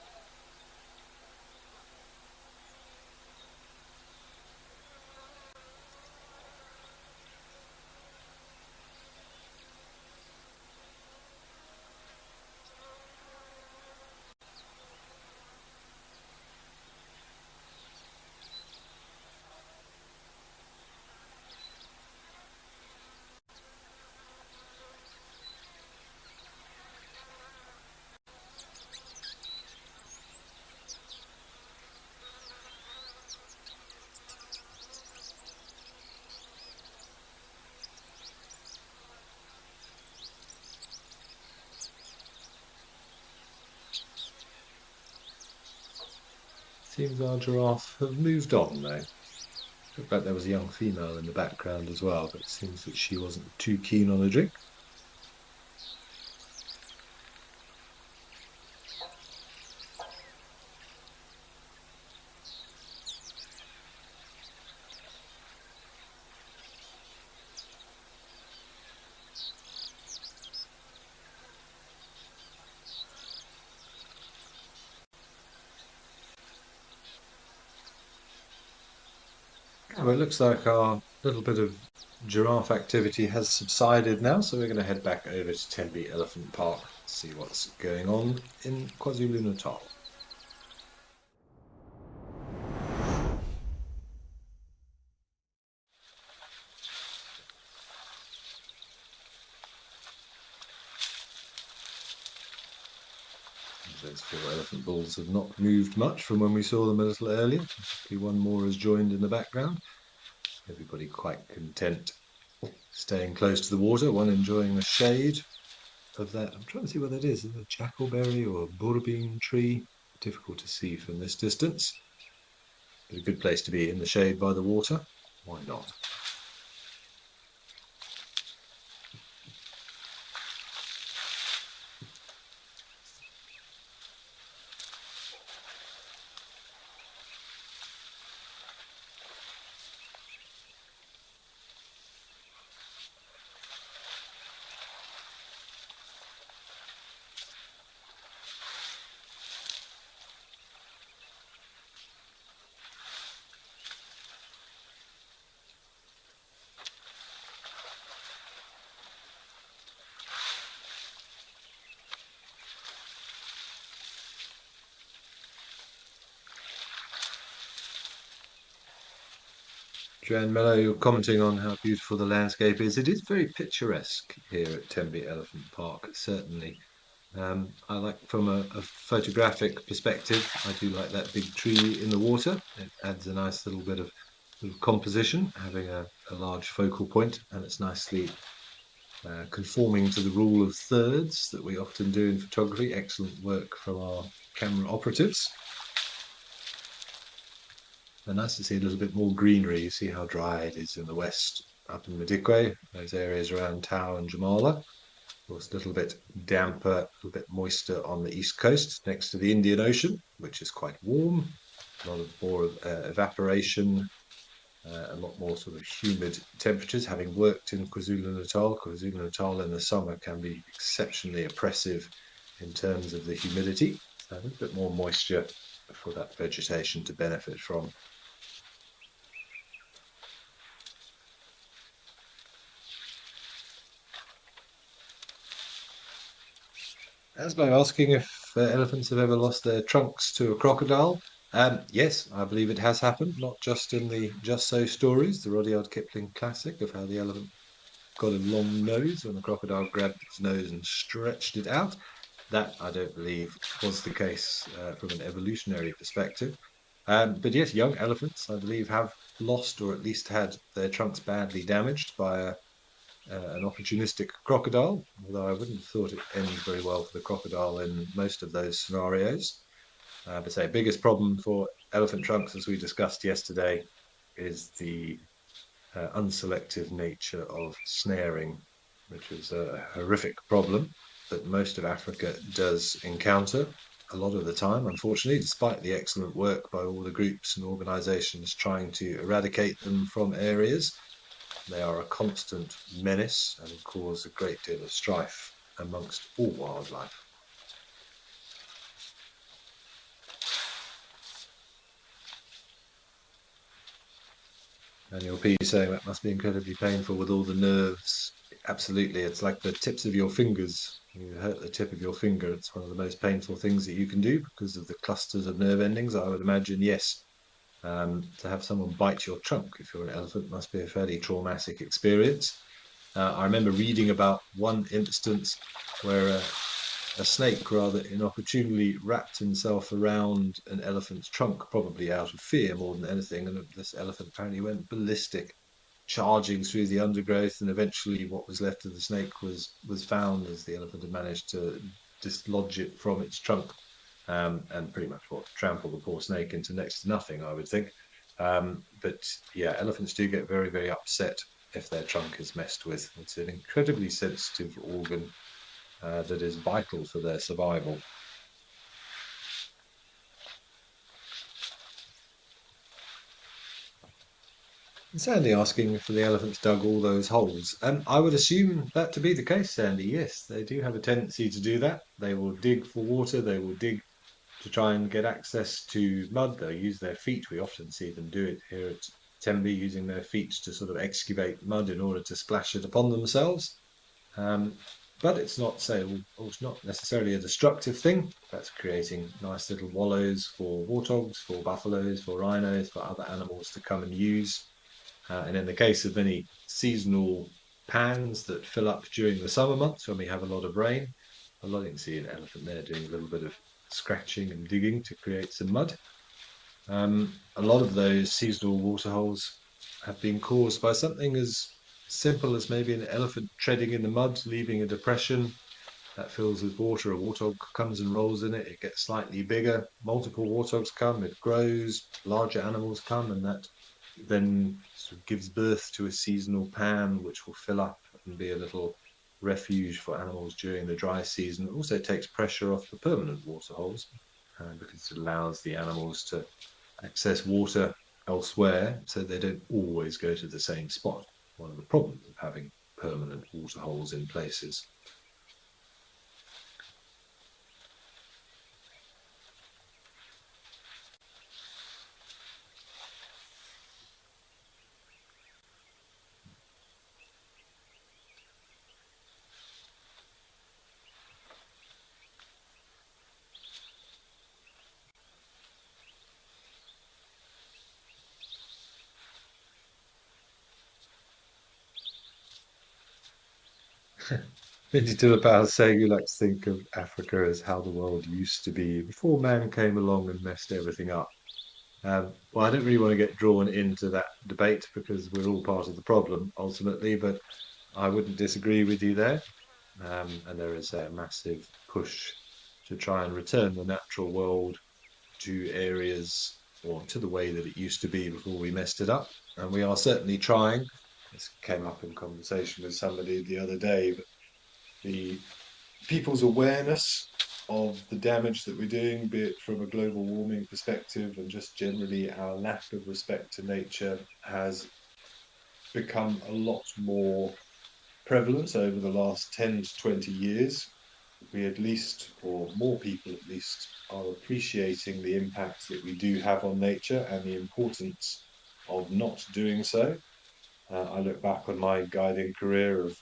Seems our giraffe have moved on though. Looked like there was a young female in the background as well, but it seems that she wasn't too keen on a drink. Well, it looks like our little bit of giraffe activity has subsided now, so we're going to head back over to Tenby Elephant Park, see what's going on in KwaZulu-Natal. Those four elephant bulls have not moved much from when we saw them a little earlier. Possibly one more has joined in the background. Everybody quite content staying close to the water, one enjoying the shade. of that. I'm trying to see what that is. Is it a jackalberry or a bourbon tree? Difficult to see from this distance, but a good place to be in the shade by the water. Why not? Joanne Mello, you're commenting on how beautiful the landscape is. It is very picturesque here at Tenby Elephant Park, certainly. I like from a photographic perspective, I do like that big tree in the water. It adds a nice little bit of composition, having a large focal point, and it's nicely conforming to the rule of thirds that we often do in photography. Excellent work from our camera operatives. And nice to see a little bit more greenery. You see how dry it is in the west, up in Madikwe, those areas around Tau and Jamala. Of course, a little bit damper, a little bit moister on the east coast, next to the Indian Ocean, which is quite warm. A lot more evaporation, a lot more sort of humid temperatures. Having worked in KwaZulu-Natal, KwaZulu-Natal in the summer can be exceptionally oppressive in terms of the humidity. So a little bit more moisture for that vegetation to benefit from. As by asking if elephants have ever lost their trunks to a crocodile, yes, I believe it has happened, not just in the Just So stories, the Rudyard Kipling classic of how the elephant got a long nose when the crocodile grabbed its nose and stretched it out. That, I don't believe, was the case from an evolutionary perspective. But yes, young elephants, I believe, have lost or at least had their trunks badly damaged by an opportunistic crocodile, although I wouldn't have thought it ended very well for the crocodile in most of those scenarios. But say, biggest problem for elephant trunks, as we discussed yesterday, is the unselective nature of snaring, which is a horrific problem that most of Africa does encounter a lot of the time, unfortunately, despite the excellent work by all the groups and organizations trying to eradicate them from areas. They are a constant menace and cause a great deal of strife amongst all wildlife. And your P saying that must be incredibly painful with all the nerves. Absolutely, it's like the tips of your fingers. You hurt the tip of your finger. It's one of the most painful things that you can do because of the clusters of nerve endings. I would imagine, yes, to have someone bite your trunk if you're an elephant must be a fairly traumatic experience. I remember reading about one instance where a snake rather inopportunely wrapped himself around an elephant's trunk, probably out of fear more than anything, and this elephant apparently went ballistic, charging through the undergrowth, and eventually what was left of the snake was found as the elephant had managed to dislodge it from its trunk, and pretty much trample the poor snake into next to nothing, I would think. But yeah, elephants do get very, very upset if their trunk is messed with. It's an incredibly sensitive organ that is vital for their survival. Sandy asking if the elephants dug all those holes. I would assume that to be the case, Sandy. Yes, they do have a tendency to do that. They will dig for water, they will dig to try and get access to mud. They'll use their feet. We often see them do it here at Tenby, using their feet to sort of excavate mud in order to splash it upon themselves. But it's not it's not necessarily a destructive thing. That's creating nice little wallows for warthogs, for buffaloes, for rhinos, for other animals to come and use. And in the case of many seasonal pans that fill up during the summer months when we have a lot of rain, you can see an elephant there doing a little bit of scratching and digging to create some mud. A lot of those seasonal waterholes have been caused by something as simple as maybe an elephant treading in the mud, leaving a depression, that fills with water. A warthog comes and rolls in it. It gets slightly bigger. Multiple warthogs come. It grows. Larger animals come, and that then sort of gives birth to a seasonal pan, which will fill up and be a little refuge for animals during the dry season. It also takes pressure off the permanent waterholes because it allows the animals to access water elsewhere, so they don't always go to the same spot. One of the problems of having permanent waterholes in places. Vinci Tulipao saying you like to think of Africa as how the world used to be before man came along and messed everything up. Well, I don't really want to get drawn into that debate because we're all part of the problem ultimately, but I wouldn't disagree with you there. And there is a massive push to try and return the natural world to areas or to the way that it used to be before we messed it up. And we are certainly trying. This came up in conversation with somebody the other day, but the people's awareness of the damage that we're doing, be it from a global warming perspective and just generally our lack of respect to nature, has become a lot more prevalent over the last 10 to 20 years. We at least, or more people at least, are appreciating the impact that we do have on nature and the importance of not doing so. I look back on my guiding career of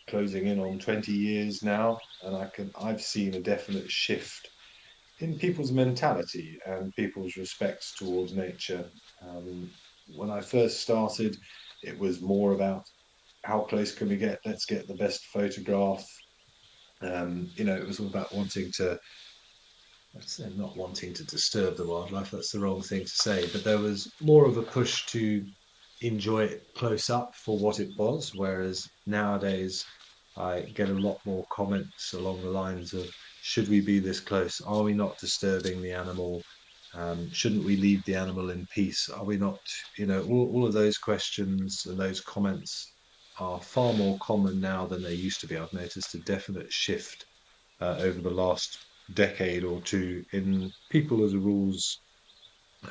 closing in on 20 years now, and I've seen a definite shift in people's mentality and people's respects towards nature. Um, when I first started, it was more about how close can we get? Let's get the best photograph. It was all about wanting to, let's say, not wanting to disturb the wildlife. That's the wrong thing to say, but there was more of a push to enjoy it close up for what it was. Whereas nowadays, I get a lot more comments along the lines of, should we be this close? Are we not disturbing the animal? Shouldn't we leave the animal in peace? Are we not, all of those questions and those comments are far more common now than they used to be. I've noticed a definite shift over the last decade or two in people as a rule's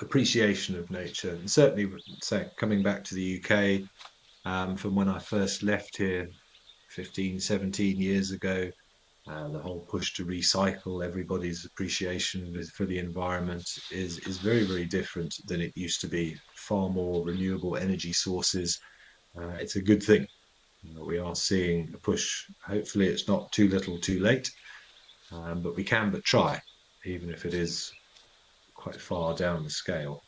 appreciation of nature. And certainly, say, coming back to the UK, from when I first left here 15, 17 years ago, the whole push to recycle, everybody's appreciation for the environment is very, very different than it used to be. Far more renewable energy sources. It's a good thing. We are seeing a push. Hopefully, it's not too little, too late, but we can but try, even if it is quite far down the scale.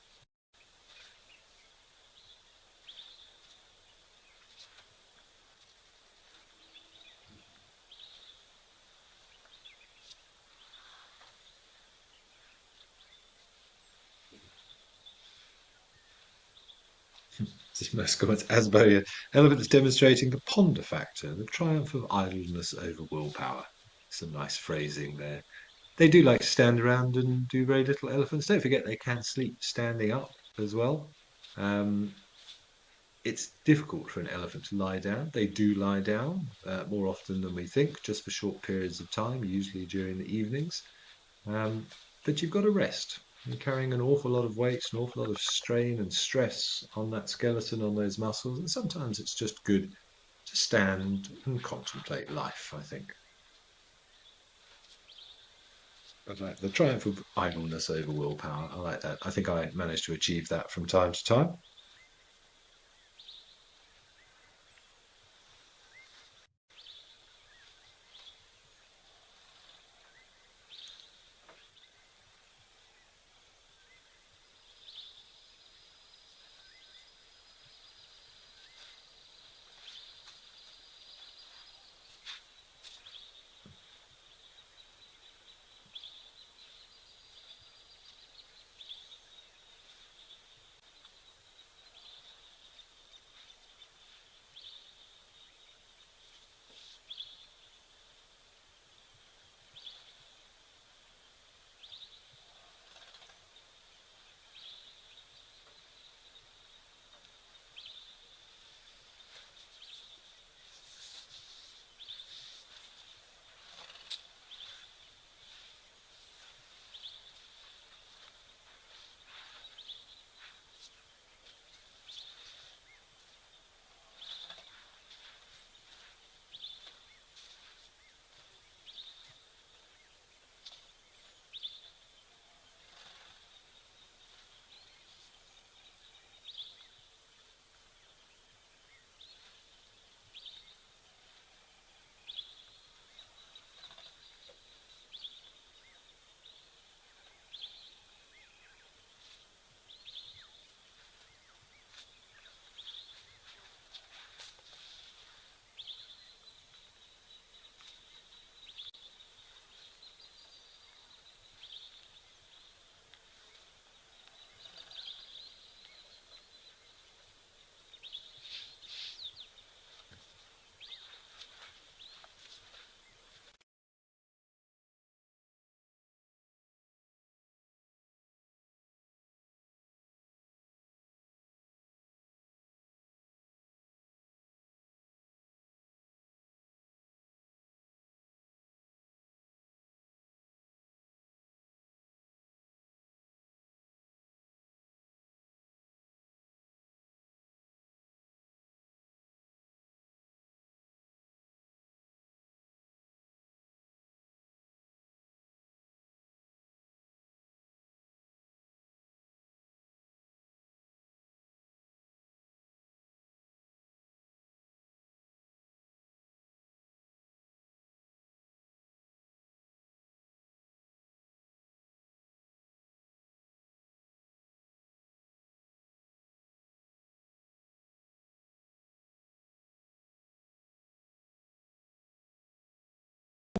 Most comments, Asbury, elephants demonstrating the ponder factor, the triumph of idleness over willpower. Some nice phrasing there. They do like to stand around and do very little. Elephants, don't forget they can sleep standing up as well. Um, it's difficult for an elephant to lie down. They do lie down more often than we think, just for short periods of time, usually during the evenings. Um, but you've got to rest. You're carrying an awful lot of weight, an awful lot of strain and stress on that skeleton, on those muscles, and sometimes it's just good to stand and contemplate life, I think. I like the triumph of idleness over willpower. I like that. I think I managed to achieve that from time to time.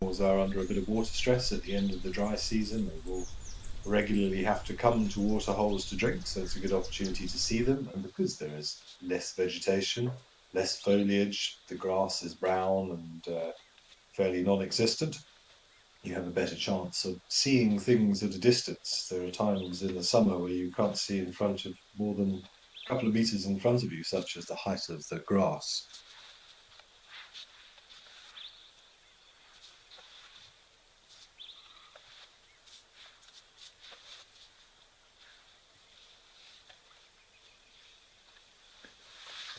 animals are under a bit of water stress at the end of the dry season. They will regularly have to come to water holes to drink, so it's a good opportunity to see them. And because there is less vegetation, less foliage, the grass is brown and fairly non-existent, you have a better chance of seeing things at a distance. There are times in the summer where you can't see in front of more than a couple of meters in front of you, such as the height of the grass.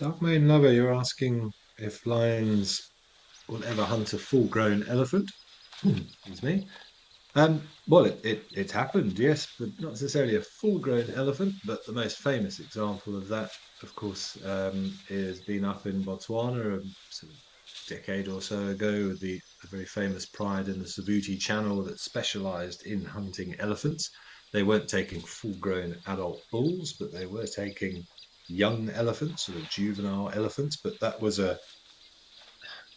Dark Main Lover, you're asking if lions will ever hunt a full-grown elephant. Excuse me. Well, it's happened, yes, but not necessarily a full-grown elephant. But the most famous example of that, of course, is been up in Botswana a sort of decade or so ago with the very famous pride in the Savuti Channel that specialised in hunting elephants. They weren't taking full-grown adult bulls, but they were taking young elephants, sort of juvenile elephants. But that was a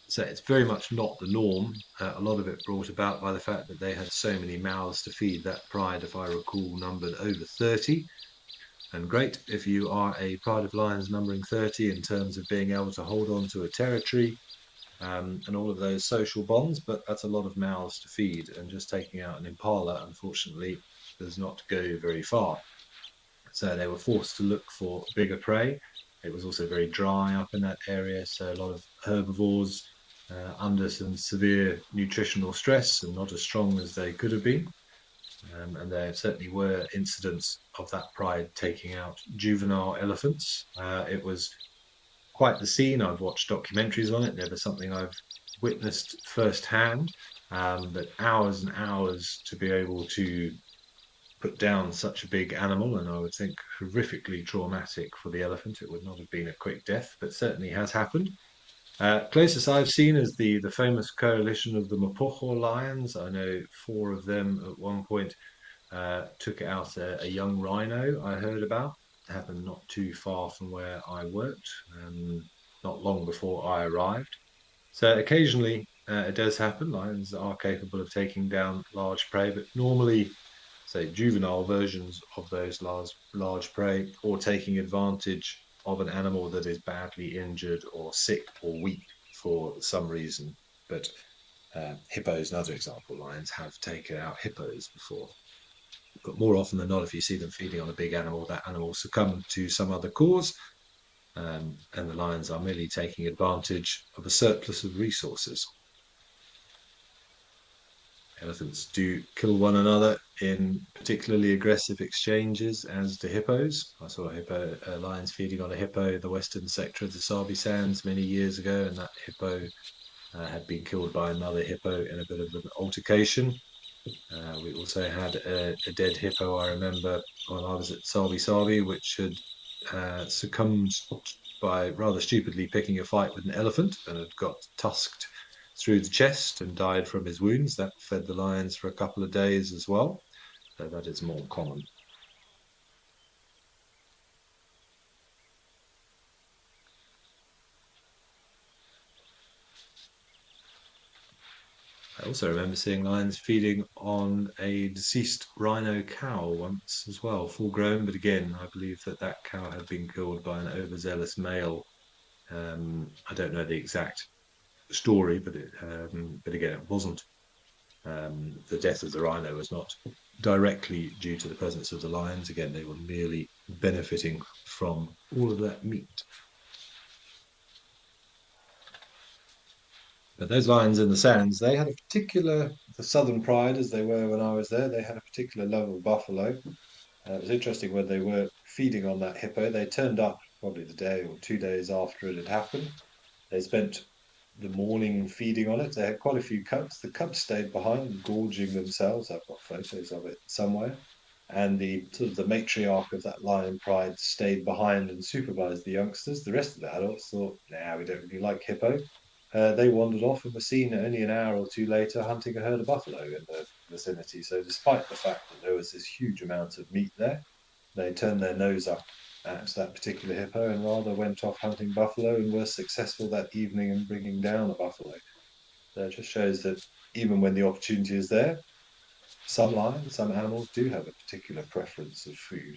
so it's very much not the norm. A lot of it brought about by the fact that they had so many mouths to feed. That pride, if I recall, numbered over 30. And great if you are a pride of lions numbering 30 in terms of being able to hold on to a territory and all of those social bonds, but that's a lot of mouths to feed. And just taking out an impala, unfortunately, does not go very far. So they were forced to look for bigger prey. It was also very dry up in that area, so a lot of herbivores under some severe nutritional stress and not as strong as they could have been. And there certainly were incidents of that pride taking out juvenile elephants. It was quite the scene. I've watched documentaries on it, never something I've witnessed firsthand, but hours and hours to be able to put down such a big animal, and I would think horrifically traumatic for the elephant. It would not have been a quick death, but certainly has happened. Closest I've seen is the famous coalition of the Mapocho lions. I know four of them at one point took out a young rhino I heard about. It happened not too far from where I worked, not long before I arrived. So occasionally it does happen. Lions are capable of taking down large prey, but normally, say, juvenile versions of those large prey, or taking advantage of an animal that is badly injured or sick or weak for some reason. But hippos, another example, lions have taken out hippos before. But more often than not, if you see them feeding on a big animal, that animal succumbs to some other cause, and the lions are merely taking advantage of a surplus of resources. Elephants do kill one another in particularly aggressive exchanges, as do hippos. I saw lions feeding on a hippo in the western sector of the Sabi Sands many years ago, and that hippo had been killed by another hippo in a bit of an altercation. We also had a dead hippo, I remember, when I was at Sabi Sabi, which had succumbed by rather stupidly picking a fight with an elephant and had got tusked through the chest and died from his wounds. That fed the lions for a couple of days as well. So that is more common. I also remember seeing lions feeding on a deceased rhino cow once as well, full grown, but again, I believe that cow had been killed by an overzealous male. I don't know the exact story, but again, it wasn't. The death of the rhino was not directly due to the presence of the lions. Again, they were merely benefiting from all of that meat. But those lions in the sands, they had a particular, the Southern Pride, as they were when I was there, they had a particular love of buffalo. It was interesting when they were feeding on that hippo. They turned up probably the day or 2 days after it had happened. They spent the morning feeding on it. They had quite a few cubs. The cubs stayed behind, gorging themselves. I've got photos of it somewhere. And the sort of the matriarch of that lion pride stayed behind and supervised the youngsters. The rest of the adults thought, nah, we don't really like hippo. They wandered off and were seen only an hour or two later hunting a herd of buffalo in the vicinity. So, despite the fact that there was this huge amount of meat there, they turned their nose up at that particular hippo and rather went off hunting buffalo and were successful that evening in bringing down a buffalo. It just shows that even when the opportunity is there, some lions, some animals do have a particular preference of food.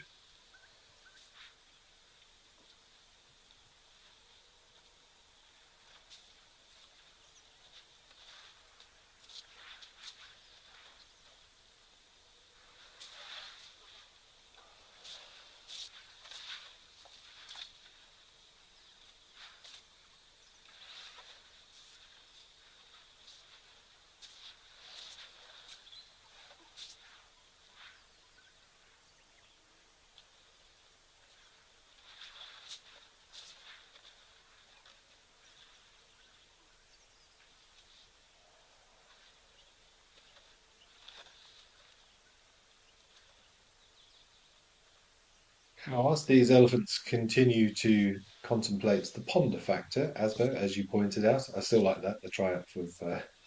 Now, as these elephants continue to contemplate the ponder factor, as you pointed out, I still like that, the triumph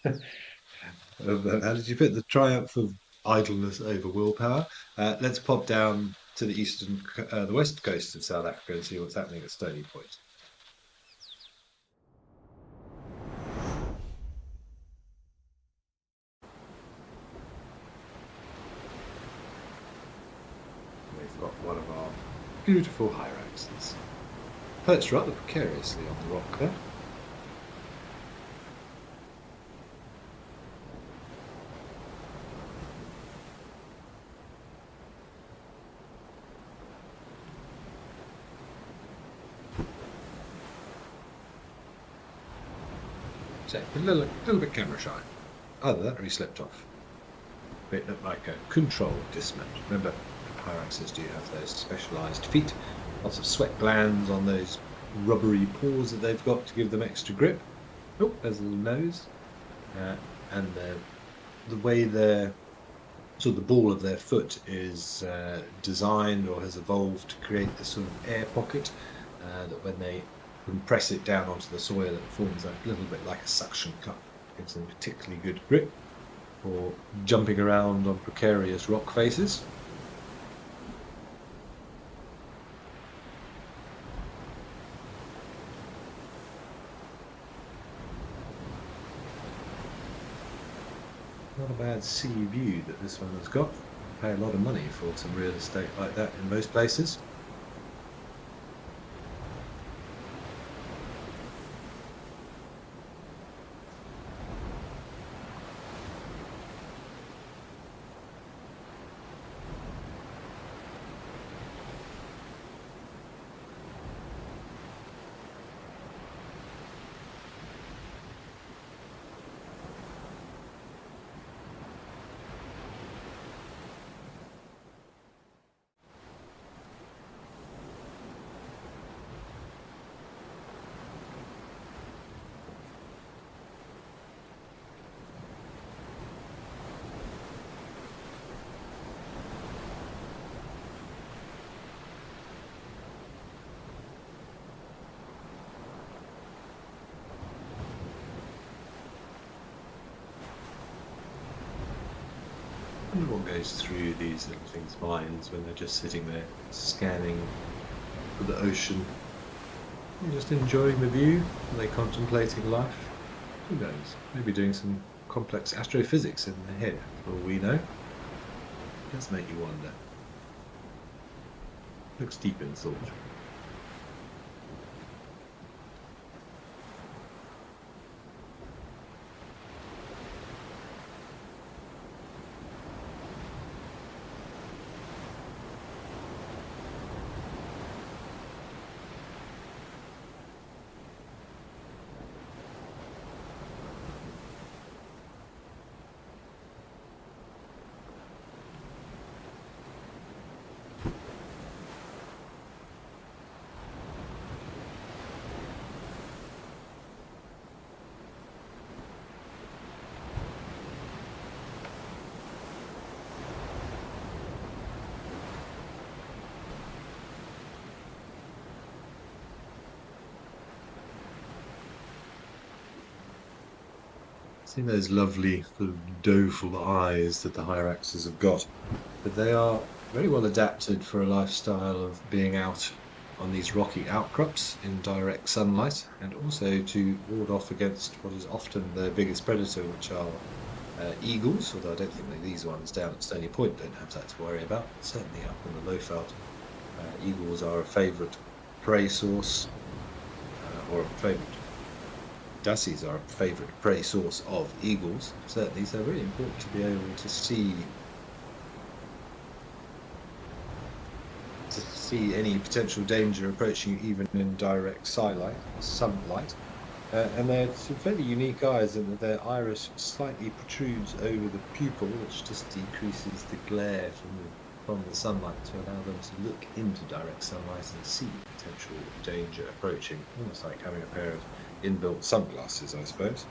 how did you put the triumph of idleness over willpower? Let's pop down to the west coast of South Africa and see what's happening at Stony Point. We've got one of our beautiful hyraxes perched rather precariously on the rock there. So a little bit camera shy. Other than that, he slipped off. It looked like a controlled dismount. Remember, hyraxes do have those specialised feet, lots of sweat glands on those rubbery paws that they've got to give them extra grip. Oh, there's a little nose, and the way the ball of their foot is designed or has evolved to create this sort of air pocket that when they compress it down onto the soil, it forms a little bit like a suction cup. Gives them particularly good grip for jumping around on precarious rock faces. Not a bad sea view that this one has got. Pay a lot of money for some real estate like that in most places. And what goes through these little things' minds when they're just sitting there scanning for the ocean, and just enjoying the view? Are they contemplating life? Who knows? Maybe doing some complex astrophysics in their head, for all we know. It does make you wonder. Looks deep in thought. See those lovely sort of doleful eyes that the hyraxes have got, but they are very well adapted for a lifestyle of being out on these rocky outcrops in direct sunlight, and also to ward off against what is often their biggest predator, which are eagles, although I don't think that these ones down at Stony Point don't have that to worry about. Certainly up in the Lowveld, eagles are a favourite prey source, or a favourite dassies are a favourite prey source of eagles, certainly, so very important to be able to see any potential danger approaching you even in direct sunlight. And they're some fairly unique eyes in that their iris slightly protrudes over the pupil, which just decreases the glare from the sunlight to allow them to look into direct sunlight and see potential danger approaching, almost like having a pair of inbuilt sunglasses, I suppose.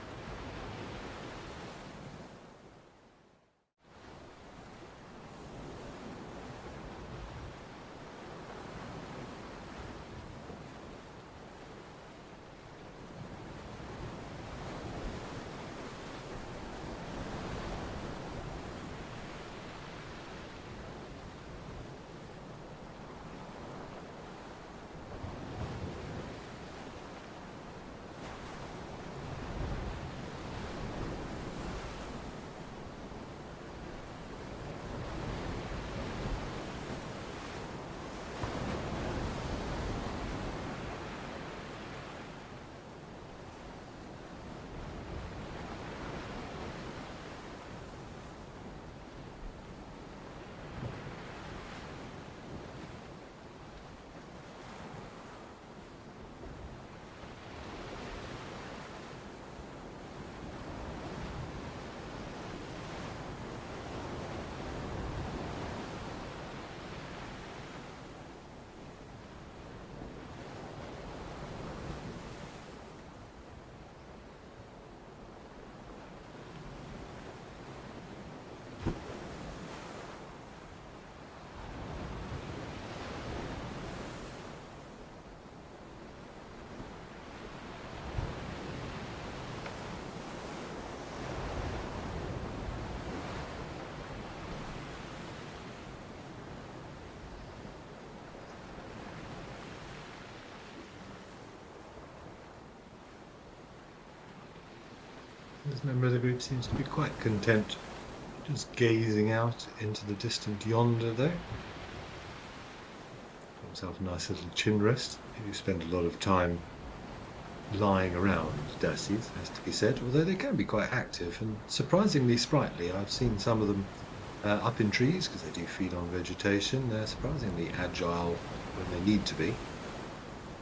This member of the group seems to be quite content, just gazing out into the distant yonder there. Got himself a nice little chin rest. They do spend a lot of time lying around, dassies, has to be said, although they can be quite active and surprisingly sprightly. I've seen some of them up in trees, because they do feed on vegetation. They're surprisingly agile when they need to be.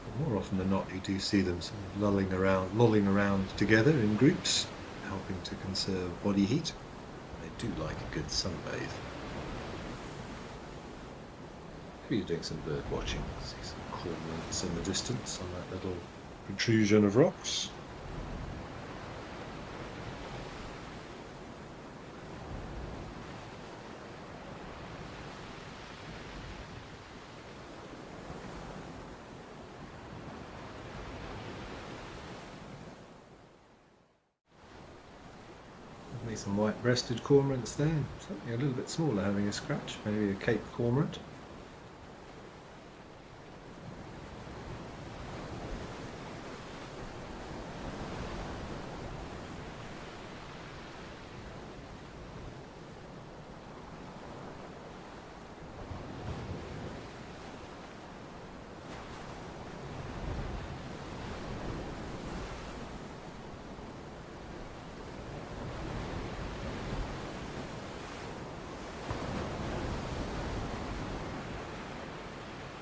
But more often than not, you do see them sort of lolling around together in groups, helping to conserve body heat. They do like a good sunbathe. Maybe you're doing some bird watching. See some cormorants in the distance on that little protrusion of rocks. Some white-breasted cormorants there, something a little bit smaller having a scratch, maybe a Cape cormorant.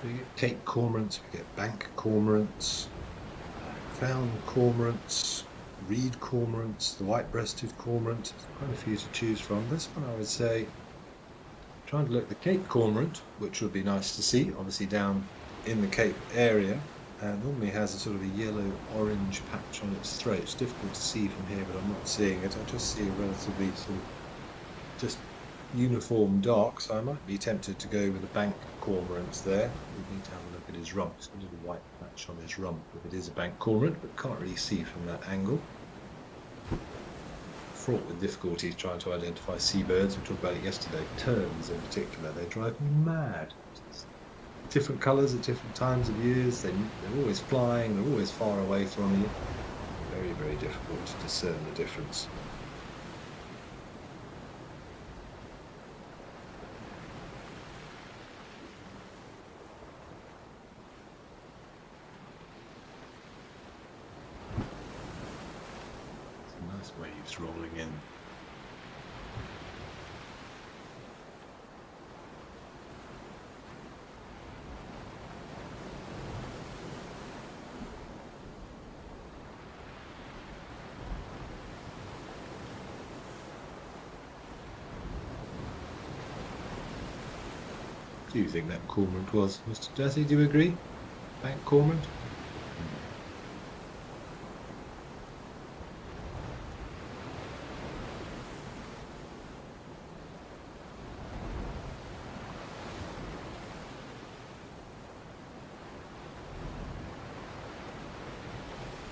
We get Cape cormorants, we get bank cormorants, crown cormorants, reed cormorants, the white-breasted cormorant. There's quite a few to choose from. This one I would say, trying to look at the Cape cormorant, which would be nice to see, obviously down in the Cape area. Normally has a sort of a yellow-orange patch on its throat. It's difficult to see from here, but I'm not seeing it. I just see a relatively sort of just uniform dark, so I might be tempted to go with the bank cormorants there. We need to have a look at his rump. It's a little white patch on his rump if it is a bank cormorant, but can't really see from that angle. Fraught with difficulties trying to identify seabirds. We talked about it yesterday. Terns in particular, they drive me mad. different colours at different times of years. They're always flying, they're always far away from you. Very, very difficult to discern the difference. Some nice waves rolling in. Do you think that cormorant was, Mr. Duthie? Do you agree? Bank cormorant?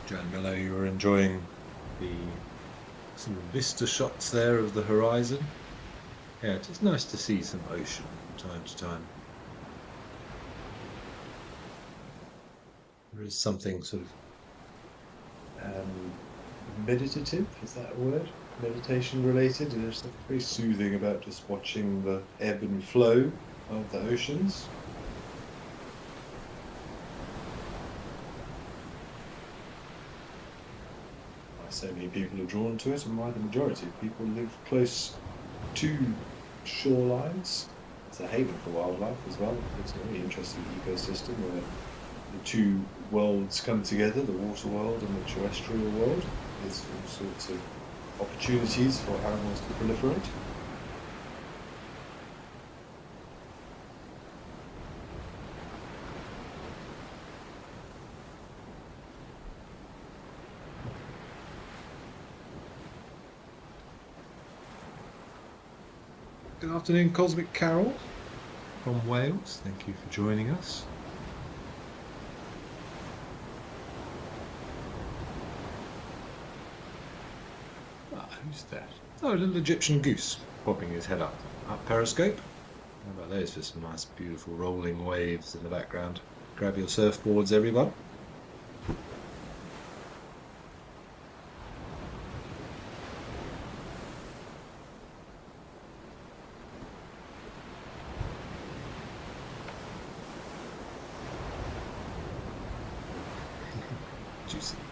Jan Miller, you were enjoying some vista shots there of the horizon. Yeah, it's nice to see some ocean from time to time. There is something sort of meditative, is that a word? Meditation related. There's something very soothing about just watching the ebb and flow of the oceans. Why so many people are drawn to it, and why the majority of people live close to shorelines. It's a haven for wildlife as well. It's a very interesting ecosystem where the two worlds come together, the water world and the terrestrial world. There's all sorts of opportunities for animals to proliferate. Good afternoon, Cosmic Carol from Wales. Thank you for joining us. Who's that? Oh, a little Egyptian goose popping his head up Periscope. How about those for some nice, beautiful rolling waves in the background? Grab your surfboards, everyone. Juicy.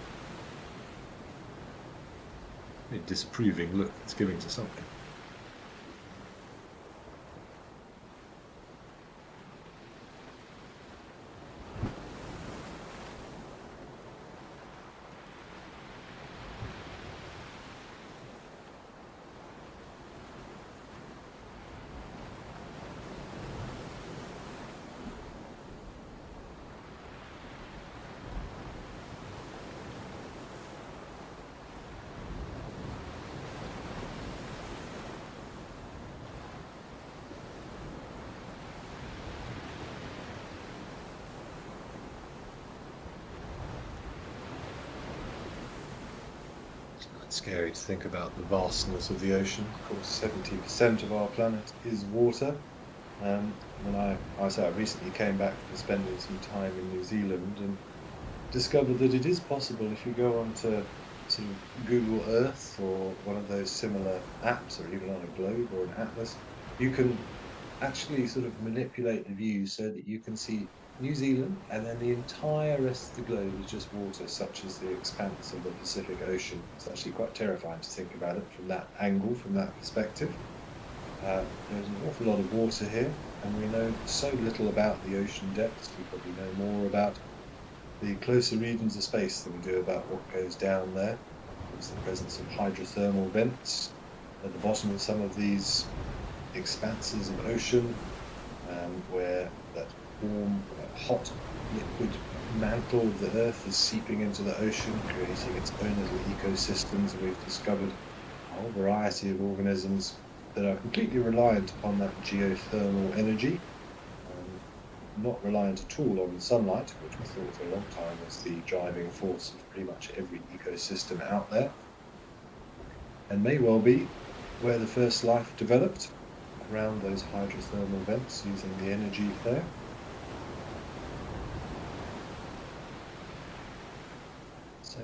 A disapproving look it's giving to something. Scary to think about the vastness of the ocean. Of course, 70% of our planet is water. When I recently came back from spending some time in New Zealand and discovered that it is possible if you go onto sort of Google Earth or one of those similar apps, or even on a globe or an atlas, you can actually sort of manipulate the view so that you can see New Zealand, and then the entire rest of the globe is just water, such as the expanse of the Pacific Ocean. It's actually quite terrifying to think about it from that angle, from that perspective. There's an awful lot of water here, and we know so little about the ocean depths. We probably know more about the closer regions of space than we do about what goes down there. There's the presence of hydrothermal vents at the bottom of some of these expanses of ocean, where that warm, hot, liquid mantle of the Earth is seeping into the ocean, creating its own little ecosystems. And we've discovered a whole variety of organisms that are completely reliant upon that geothermal energy, not reliant at all on sunlight, which we thought for a long time was the driving force of pretty much every ecosystem out there, and may well be where the first life developed, around those hydrothermal vents using the energy there.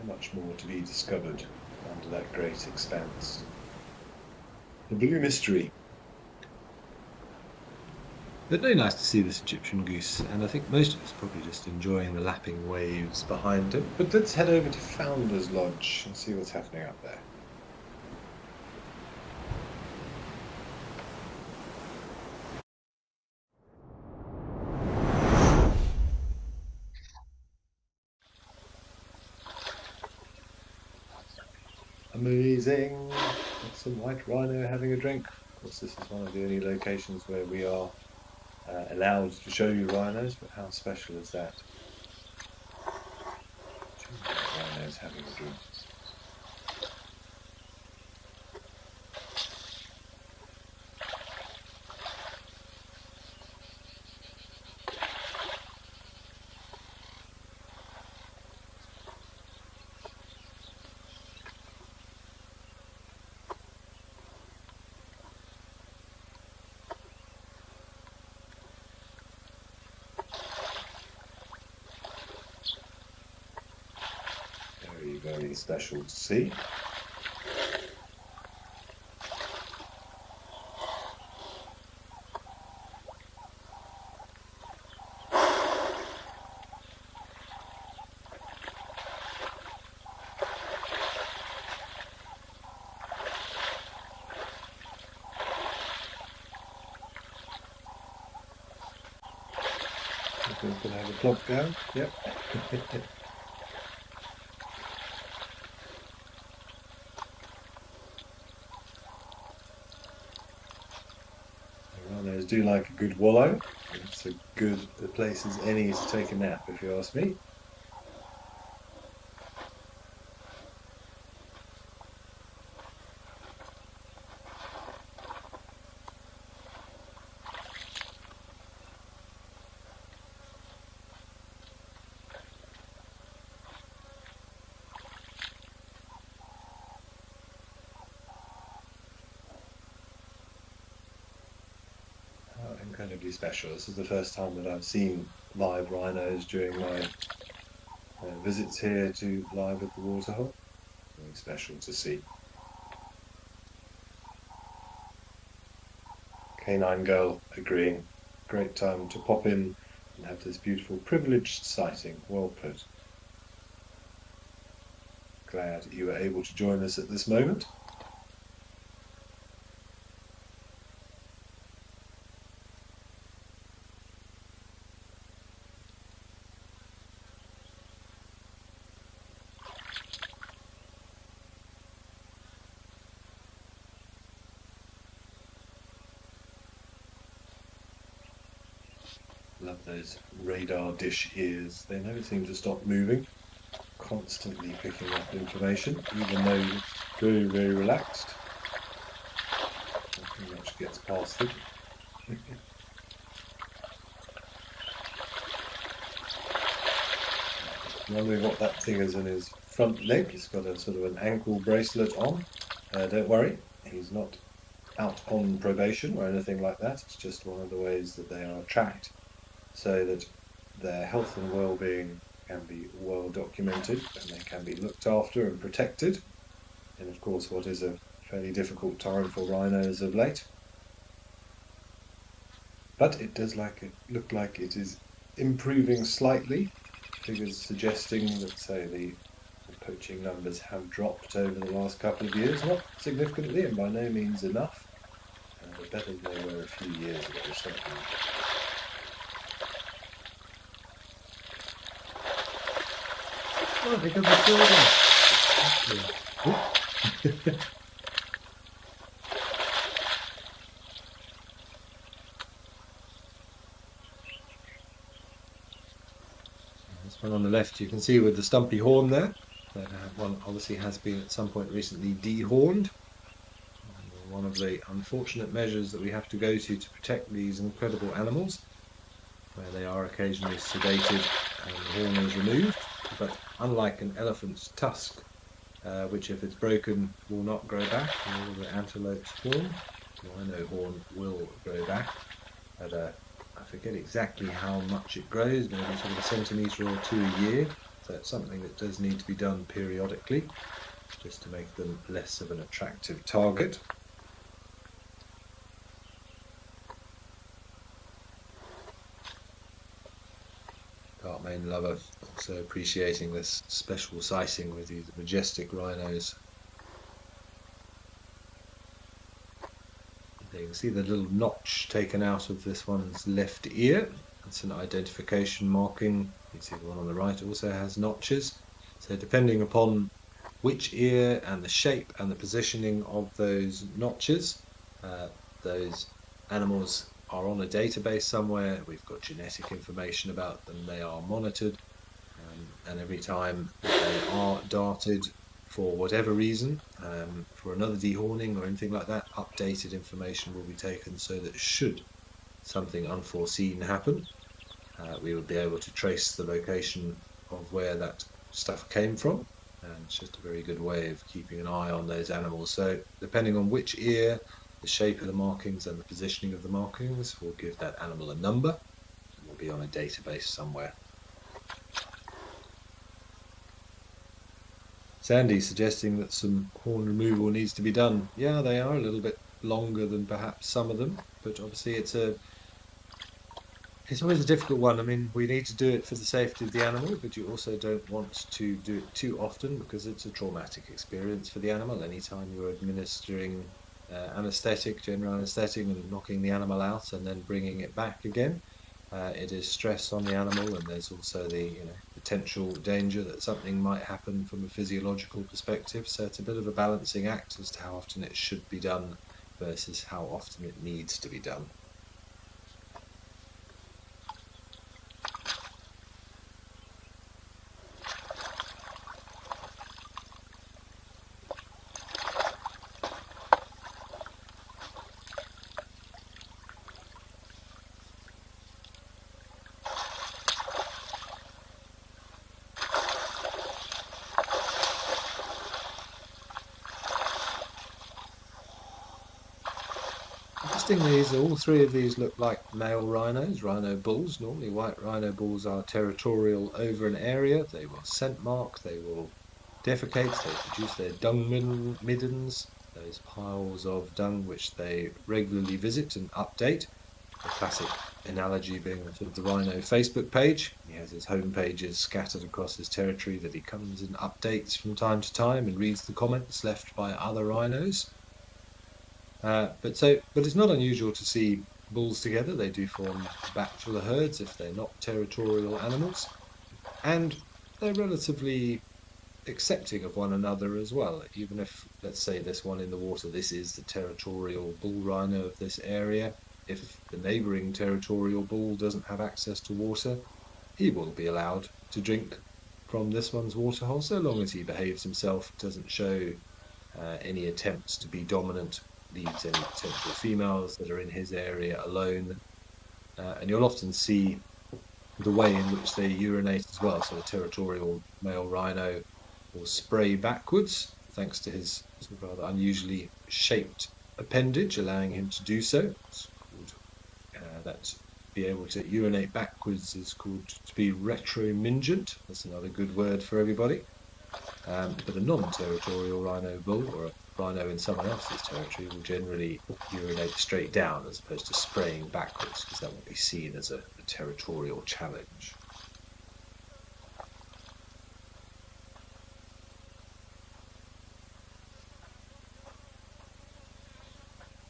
much more to be discovered under that great expanse. The blue mystery. But very nice to see this Egyptian goose, and I think most of us probably just enjoying the lapping waves behind him. But let's head over to Founder's Lodge and see what's happening up there. Amazing! That's some white rhino having a drink. Of course, this is one of the only locations where we are allowed to show you rhinos, but how special is that? Two rhinos having a drink. Very, very special to see. We're going to have a plop down. Yep. Rhinos do like a good wallow. It's a good place as any to take a nap, if you ask me. Incredibly special. This is the first time that I've seen live rhinos during my visits here to live at the waterhole. Very special to see. Canine girl agreeing. Great time to pop in and have this beautiful privileged sighting. Well put. Glad you were able to join us at this moment. Love those radar dish ears. They never seem to stop moving, constantly picking up information, even though it's very, very relaxed. Nothing much gets past them. Wondering what that thing is in his front leg. He's got a sort of an ankle bracelet on. Don't worry, he's not out on probation or anything like that. It's just one of the ways that they are tracked, so that their health and well-being can be well documented and they can be looked after and protected in, of course, what is a fairly difficult time for rhinos of late. But it does look like it is improving slightly. Figures suggesting that, say, the poaching numbers have dropped over the last couple of years, not significantly and by no means enough, but better than they were a few years ago, certainly. Oh, because they're still there. This one on the left, you can see with the stumpy horn there, that one obviously has been at some point recently dehorned. One of the unfortunate measures that we have to go to protect these incredible animals, where they are occasionally sedated and the horn is removed. But unlike an elephant's tusk, which if it's broken will not grow back, nor the antelope's horn, the rhino horn will grow back. But I forget exactly how much it grows, maybe sort of a centimetre or two a year, So it's something that does need to be done periodically, just to make them less of an attractive target. Dark mane lover also appreciating this special sighting with these majestic rhinos. You can see the little notch taken out of this one's left ear. It's an identification marking. You can see the one on the right also has notches. So depending upon which ear and the shape and the positioning of those notches, those animals are on a database somewhere. We've got genetic information about them. They are monitored. And every time they are darted for whatever reason, for another dehorning or anything like that, updated information will be taken so that should something unforeseen happen, we will be able to trace the location of where that stuff came from. And it's just a very good way of keeping an eye on those animals. So depending on which ear, the shape of the markings and the positioning of the markings will give that animal a number and will be on a database somewhere. Sandy suggesting that some horn removal needs to be done. Yeah, they are a little bit longer than perhaps some of them, but obviously it's always a difficult one. I mean, we need to do it for the safety of the animal, but you also don't want to do it too often because it's a traumatic experience for the animal. Anytime you're administering anesthetic, general anesthetic, and knocking the animal out and then bringing it back again, it is stress on the animal, and there's also the potential danger that something might happen from a physiological perspective. So it's a bit of a balancing act as to how often it should be done versus how often it needs to be done. Interestingly, all three of these look like male rhinos, rhino bulls. Normally, white rhino bulls are territorial over an area. They will scent mark, they will defecate, they produce their dung middens, those piles of dung which they regularly visit and update. The classic analogy being the sort of the rhino Facebook page. He has his home pages scattered across his territory that he comes and updates from time to time and reads the comments left by other rhinos. But it's not unusual to see bulls together. They do form bachelor herds if they're not territorial animals, and they're relatively accepting of one another as well. Even if, let's say, this one in the water, this is the territorial bull rhino of this area. If the neighboring territorial bull doesn't have access to water, he will be allowed to drink from this one's waterhole so long as he behaves himself, doesn't show any attempts to be dominant, leaves any potential females that are in his area alone. And you'll often see the way in which they urinate as well. So the territorial male rhino will spray backwards thanks to his rather unusually shaped appendage, allowing him to do so. It's called that be able to urinate backwards is called to be retromingent. That's another good word for everybody. But a non-territorial rhino bull or a rhino in someone else's territory will generally urinate straight down as opposed to spraying backwards because that will be seen as a territorial challenge.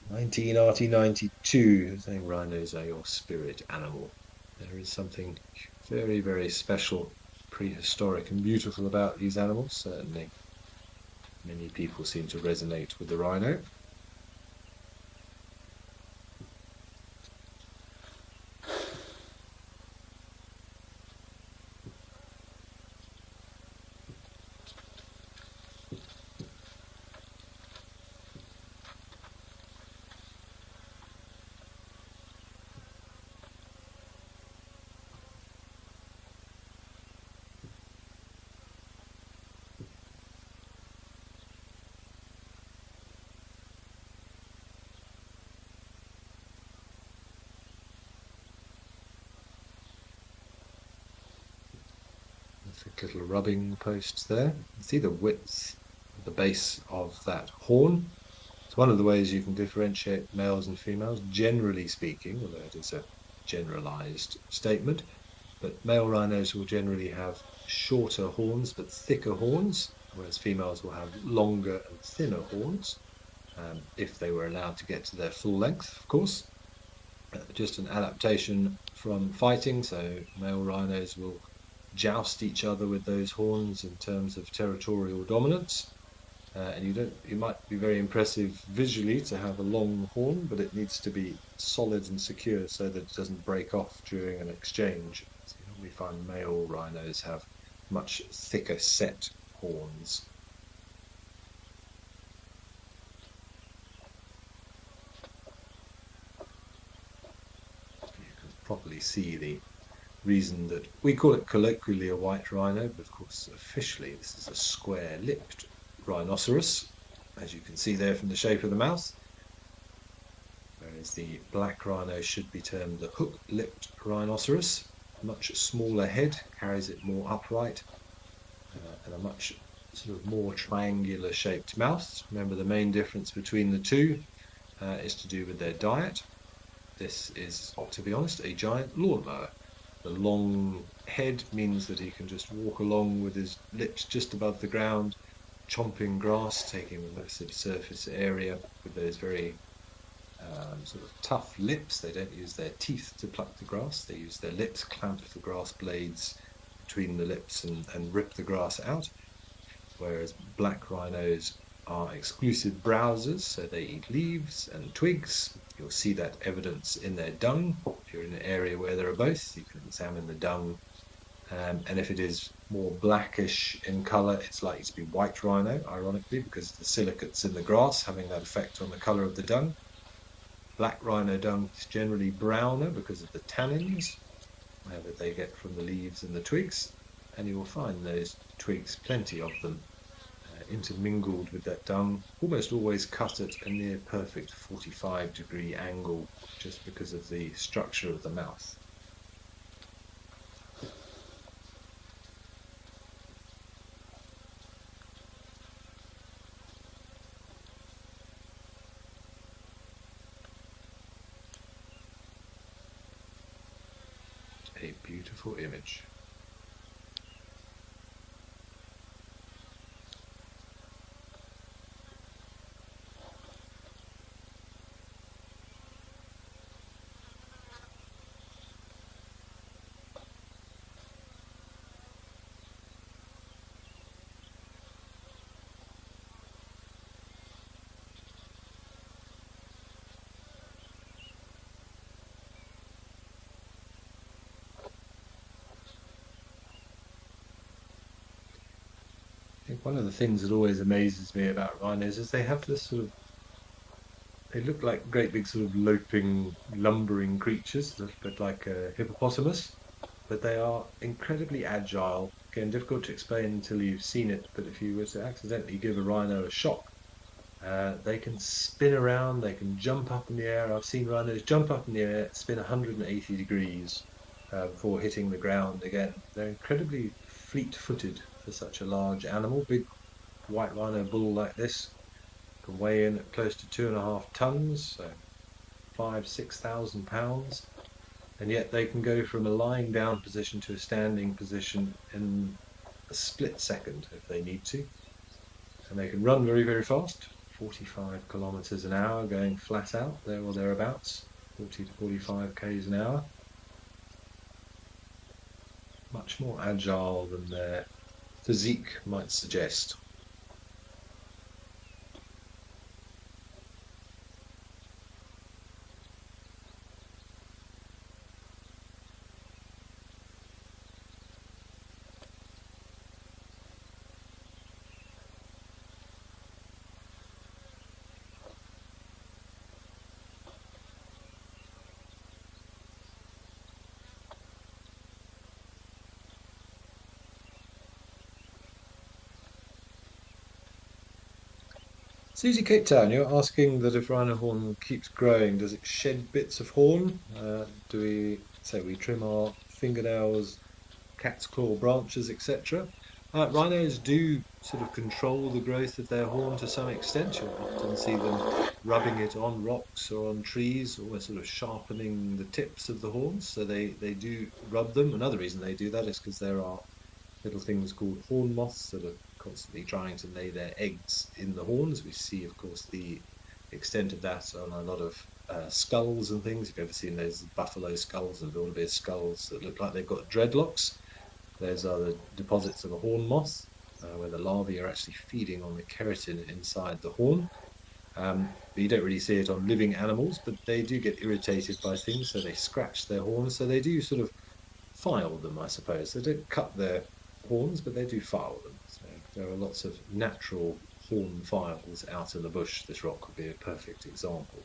Nineteen Arty 92 saying rhinos are your spirit animal. There is something very, very special, prehistoric, and beautiful about these animals, certainly. Many people seem to resonate with the rhino. Perfect little rubbing posts there. You see the width of the base of that horn. It's one of the ways you can differentiate males and females, generally speaking, although it is a generalized statement. But male rhinos will generally have shorter horns but thicker horns, whereas females will have longer and thinner horns, if they were allowed to get to their full length, of course. Just an adaptation from fighting, so male rhinos will joust each other with those horns in terms of territorial dominance. And you might be very impressive visually to have a long horn, but it needs to be solid and secure so that it doesn't break off during an exchange. So you normally find male rhinos have much thicker set horns. You can properly see the reason that we call it colloquially a white rhino, but of course officially this is a square-lipped rhinoceros, as you can see there from the shape of the mouth, whereas the black rhino should be termed the hook-lipped rhinoceros. Much smaller head, carries it more upright, and a much sort of more triangular shaped mouth. Remember, the main difference between the two is to do with their diet. This is, to be honest, a giant lawnmower. The long head means that he can just walk along with his lips just above the ground, chomping grass, taking a massive surface area with those very sort of tough lips. They don't use their teeth to pluck the grass. They use their lips, clamp the grass blades between the lips and rip the grass out. Whereas black rhinos are exclusive browsers, so they eat leaves and twigs. You'll see that evidence in their dung. If you're in an area where there are both, you can examine the dung. And if it is more blackish in colour, it's likely to be white rhino, ironically, because the silicates in the grass having that effect on the colour of the dung. Black rhino dung is generally browner because of the tannins that they get from the leaves and the twigs, and you will find those twigs, plenty of them, intermingled with that dung, almost always cut at a near perfect 45-degree angle, just because of the structure of the mouth. A beautiful image. I think one of the things that always amazes me about rhinos is they have this sort of, they look like great big sort of loping, lumbering creatures, a little bit like a hippopotamus, but they are incredibly agile. Again, difficult to explain until you've seen it, but if you were to accidentally give a rhino a shock, they can spin around, they can jump up in the air. I've seen rhinos jump up in the air, spin 180 degrees before hitting the ground again. They're incredibly fleet-footed for such a large animal. Big white rhino bull like this can weigh in at close to 2.5 tons, so 6,000 pounds, and yet they can go from a lying down position to a standing position in a split second if they need to. And they can run very, very fast, 45 kilometers an hour going flat out, there or thereabouts, 40 to 45 k's an hour. Much more agile than their physique might suggest. Susie Cape Town, you're asking that if rhino horn keeps growing, does it shed bits of horn? Do we say we trim our fingernails cat's claw branches, etc. Rhinos do sort of control the growth of their horn to some extent. You'll often see them rubbing it on rocks or on trees, almost sort of sharpening the tips of the horns. So they do rub them. Another reason they do that is because there are little things called horn moths that are constantly trying to lay their eggs in the horns. We see, of course, the extent of that on a lot of skulls and things. If you've ever seen those buffalo skulls and wildebeest skulls that look like they've got dreadlocks, those are the deposits of a horn moth, where the larvae are actually feeding on the keratin inside the horn. But you don't really see it on living animals, but they do get irritated by things, so they scratch their horns. So they do sort of file them, I suppose. They don't cut their horns, but they do file them. So there are lots of natural horn files out in the bush. This rock would be a perfect example.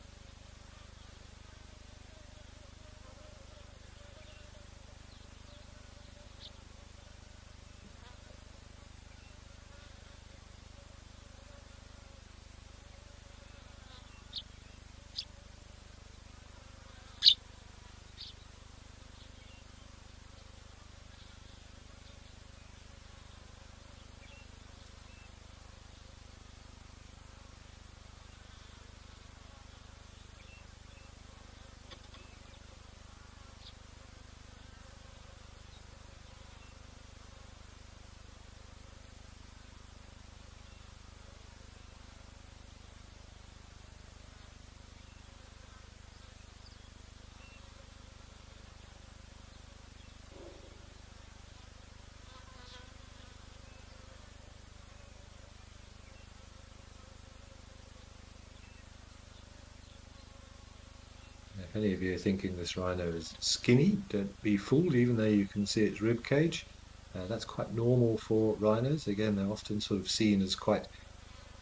If any of you are thinking this rhino is skinny, don't be fooled, even though you can see its rib cage. That's quite normal for rhinos. Again, they're often sort of seen as quite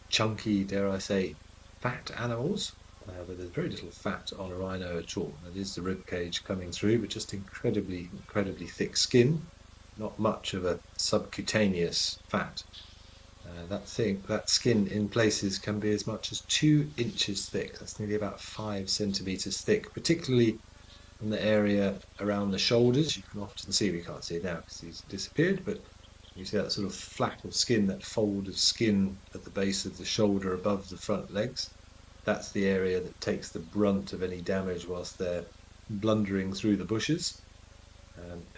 chunky, dare I say, fat animals. But there's very little fat on a rhino at all. That is the rib cage coming through, but just incredibly thick skin. Not much of a subcutaneous fat. That skin in places can be as much as 2 inches thick. That's nearly about 5 centimeters thick, particularly in the area around the shoulders. You can often see, we can't see it now because he's disappeared, but you see that sort of flap of skin, that fold of skin at the base of the shoulder above the front legs. That's the area that takes the brunt of any damage whilst they're blundering through the bushes.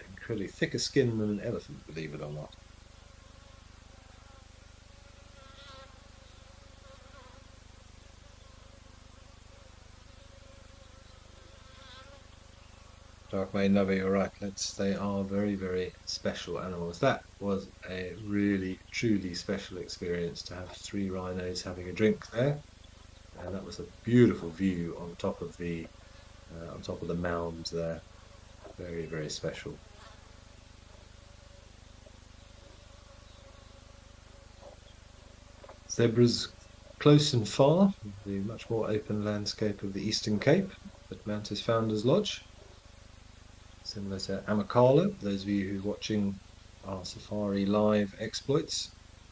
Incredibly thicker skin than an elephant, believe it or not. Dark Mane Lover, you're right. They are very special animals. That was a really, truly special experience to have 3 rhinos having a drink there. And that was a beautiful view on top of the mound there. Very special. Zebras close and far, the much more open landscape of the Eastern Cape that Mantis Founders Lodge. Similar to Amacala, those of you who are watching our safari live exploits,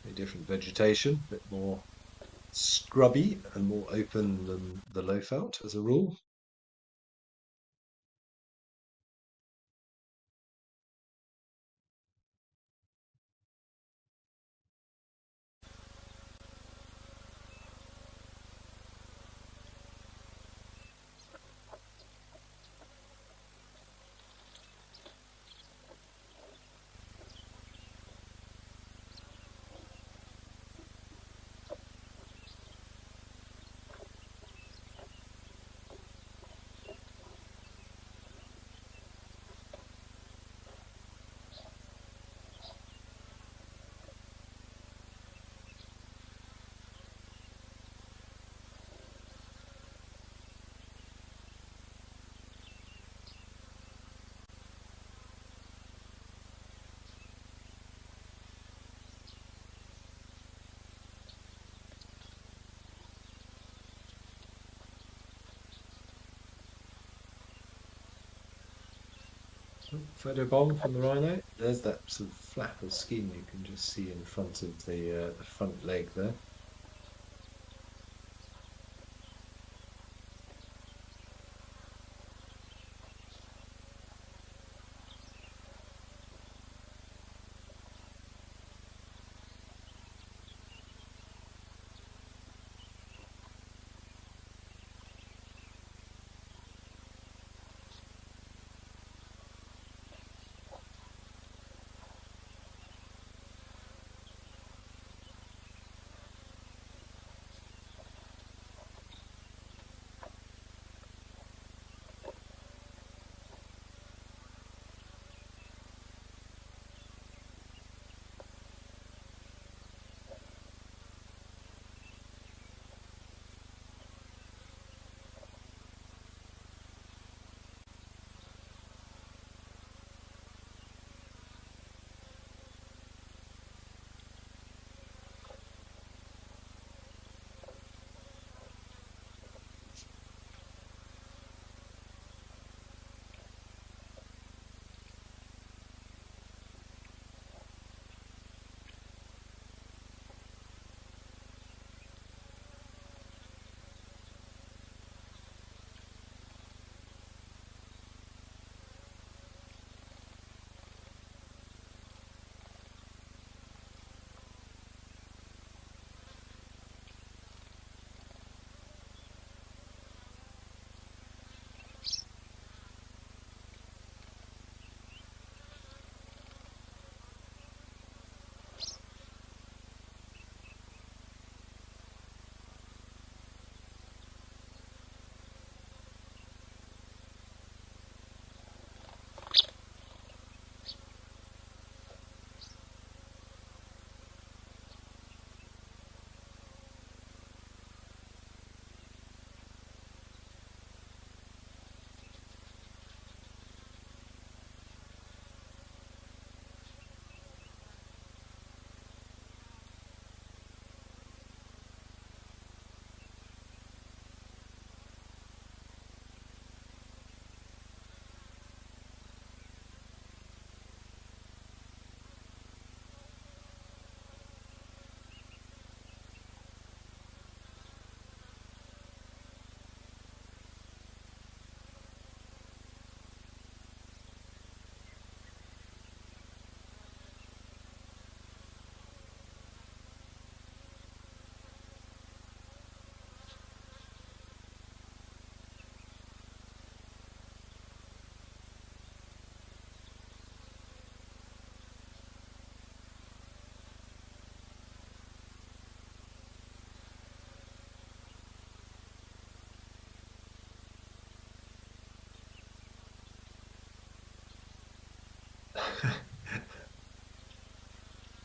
a different vegetation, a bit more scrubby and more open than the Lowveld as a rule. Photo bomb from the rhino. There's that sort of flap of skin you can just see in front of the front leg there.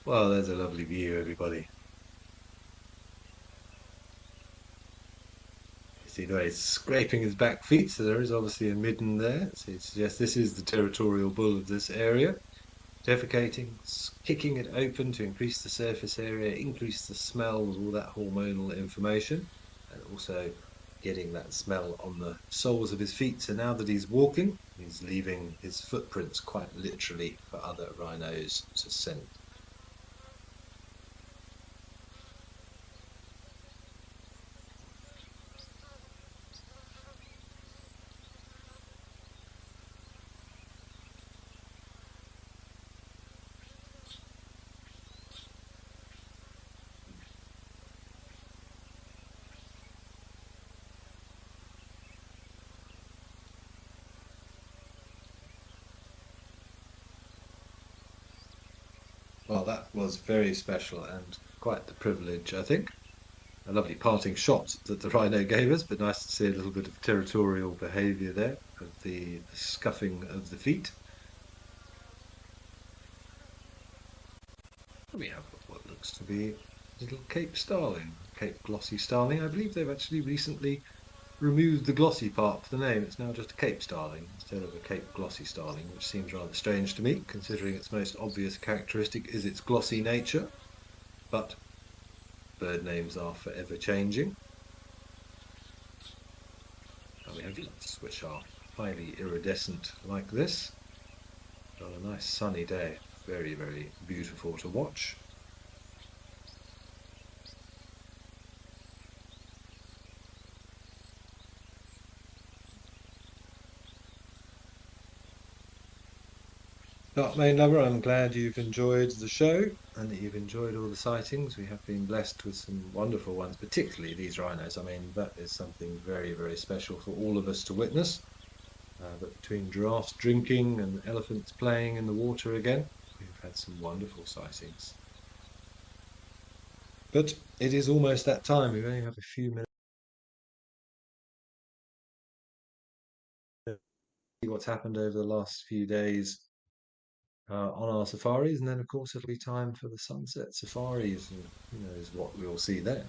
Well, there's a lovely view, everybody. You see the way he's scraping his back feet, so there is obviously a midden there. So it suggests this is the territorial bull of this area. Defecating, kicking it open to increase the surface area, increase the smell with all that hormonal information, and also getting that smell on the soles of his feet. So now that he's walking, he's leaving his footprints quite literally for other rhinos to scent. Well, that was very special and quite the privilege, I think. A lovely parting shot that the rhino gave us, but nice to see a little bit of territorial behaviour there of the scuffing of the feet. We have what looks to be a little Cape starling, Cape glossy starling. I believe they've actually recently removed the glossy part for the name. It's now just a Cape starling instead of a Cape glossy starling, which seems rather strange to me, considering its most obvious characteristic is its glossy nature. But bird names are forever changing. And we have lots which are highly iridescent like this. On a nice sunny day, very, very beautiful to watch. Dark Main Lover, I'm glad you've enjoyed the show and that you've enjoyed all the sightings. We have been blessed with some wonderful ones, particularly these rhinos. I mean, that is something very, very special for all of us to witness. But between giraffes drinking and elephants playing in the water again, we've had some wonderful sightings. But it is almost that time. We only have a few minutes to see what's happened over the last few days on our safaris, and then of course it'll be time for the sunset safaris, and who knows what we'll see then.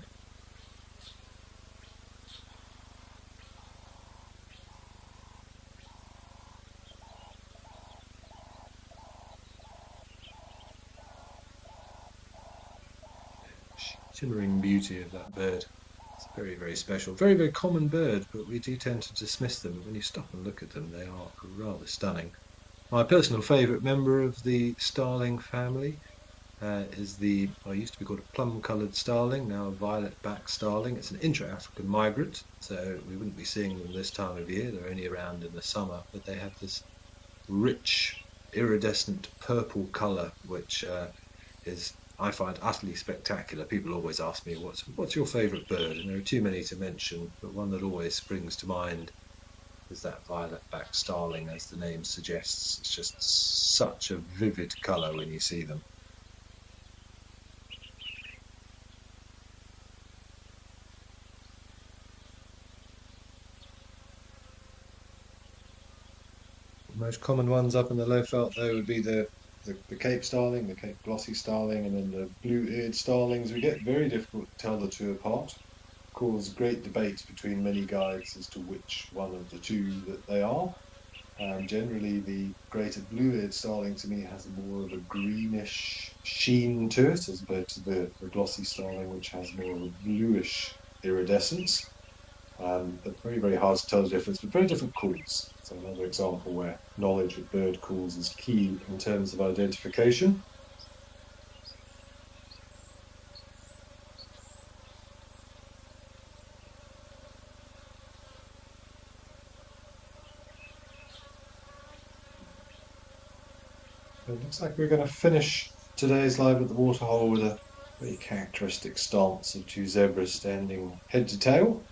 Shimmering beauty of that bird. It's very, very special. Very, very common bird, but we do tend to dismiss them. When you stop and look at them, they are rather stunning. My personal favourite member of the starling family is well, it used to be called a plum-coloured starling, now a violet-backed starling. It's an intra-African migrant, so we wouldn't be seeing them this time of year. They're only around in the summer, but they have this rich, iridescent purple colour, which is I find utterly spectacular. People always ask me, "What's your favourite bird?" And there are too many to mention, but one that always springs to mind is that violet-backed starling, as the name suggests. It's just such a vivid colour when you see them. The most common ones up in the low felt though would be the Cape starling, the Cape glossy starling, and then the blue-eared starlings. We get very difficult to tell the two apart. Cause great debate between many guides as to which one of the two that they are. Generally, the greater blue-eared starling to me has more of a greenish sheen to it, as opposed to the glossy starling, which has more of a bluish iridescence. But very, very hard to tell the difference, but very different calls. So another example where knowledge of bird calls is key in terms of identification. It looks like we're going to finish today's live at the waterhole with a very characteristic stance of two zebras standing head to tail,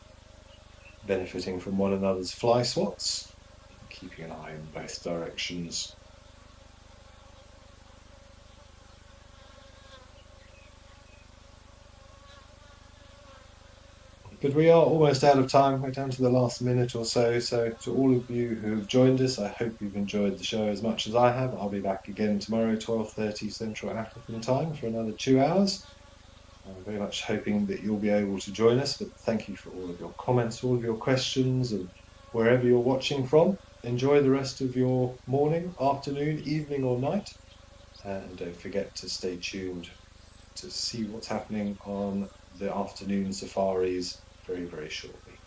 benefiting from one another's fly swats, keeping an eye in both directions. But we are almost out of time. We're down to the last minute or so. So, to all of you who have joined us, I hope you've enjoyed the show as much as I have. I'll be back again tomorrow, 12:30 Central African time, for another 2 hours. I'm very much hoping that you'll be able to join us. But thank you for all of your comments, all of your questions, and wherever you're watching from. Enjoy the rest of your morning, afternoon, evening, or night. And don't forget to stay tuned to see what's happening on the afternoon safaris very, very shortly.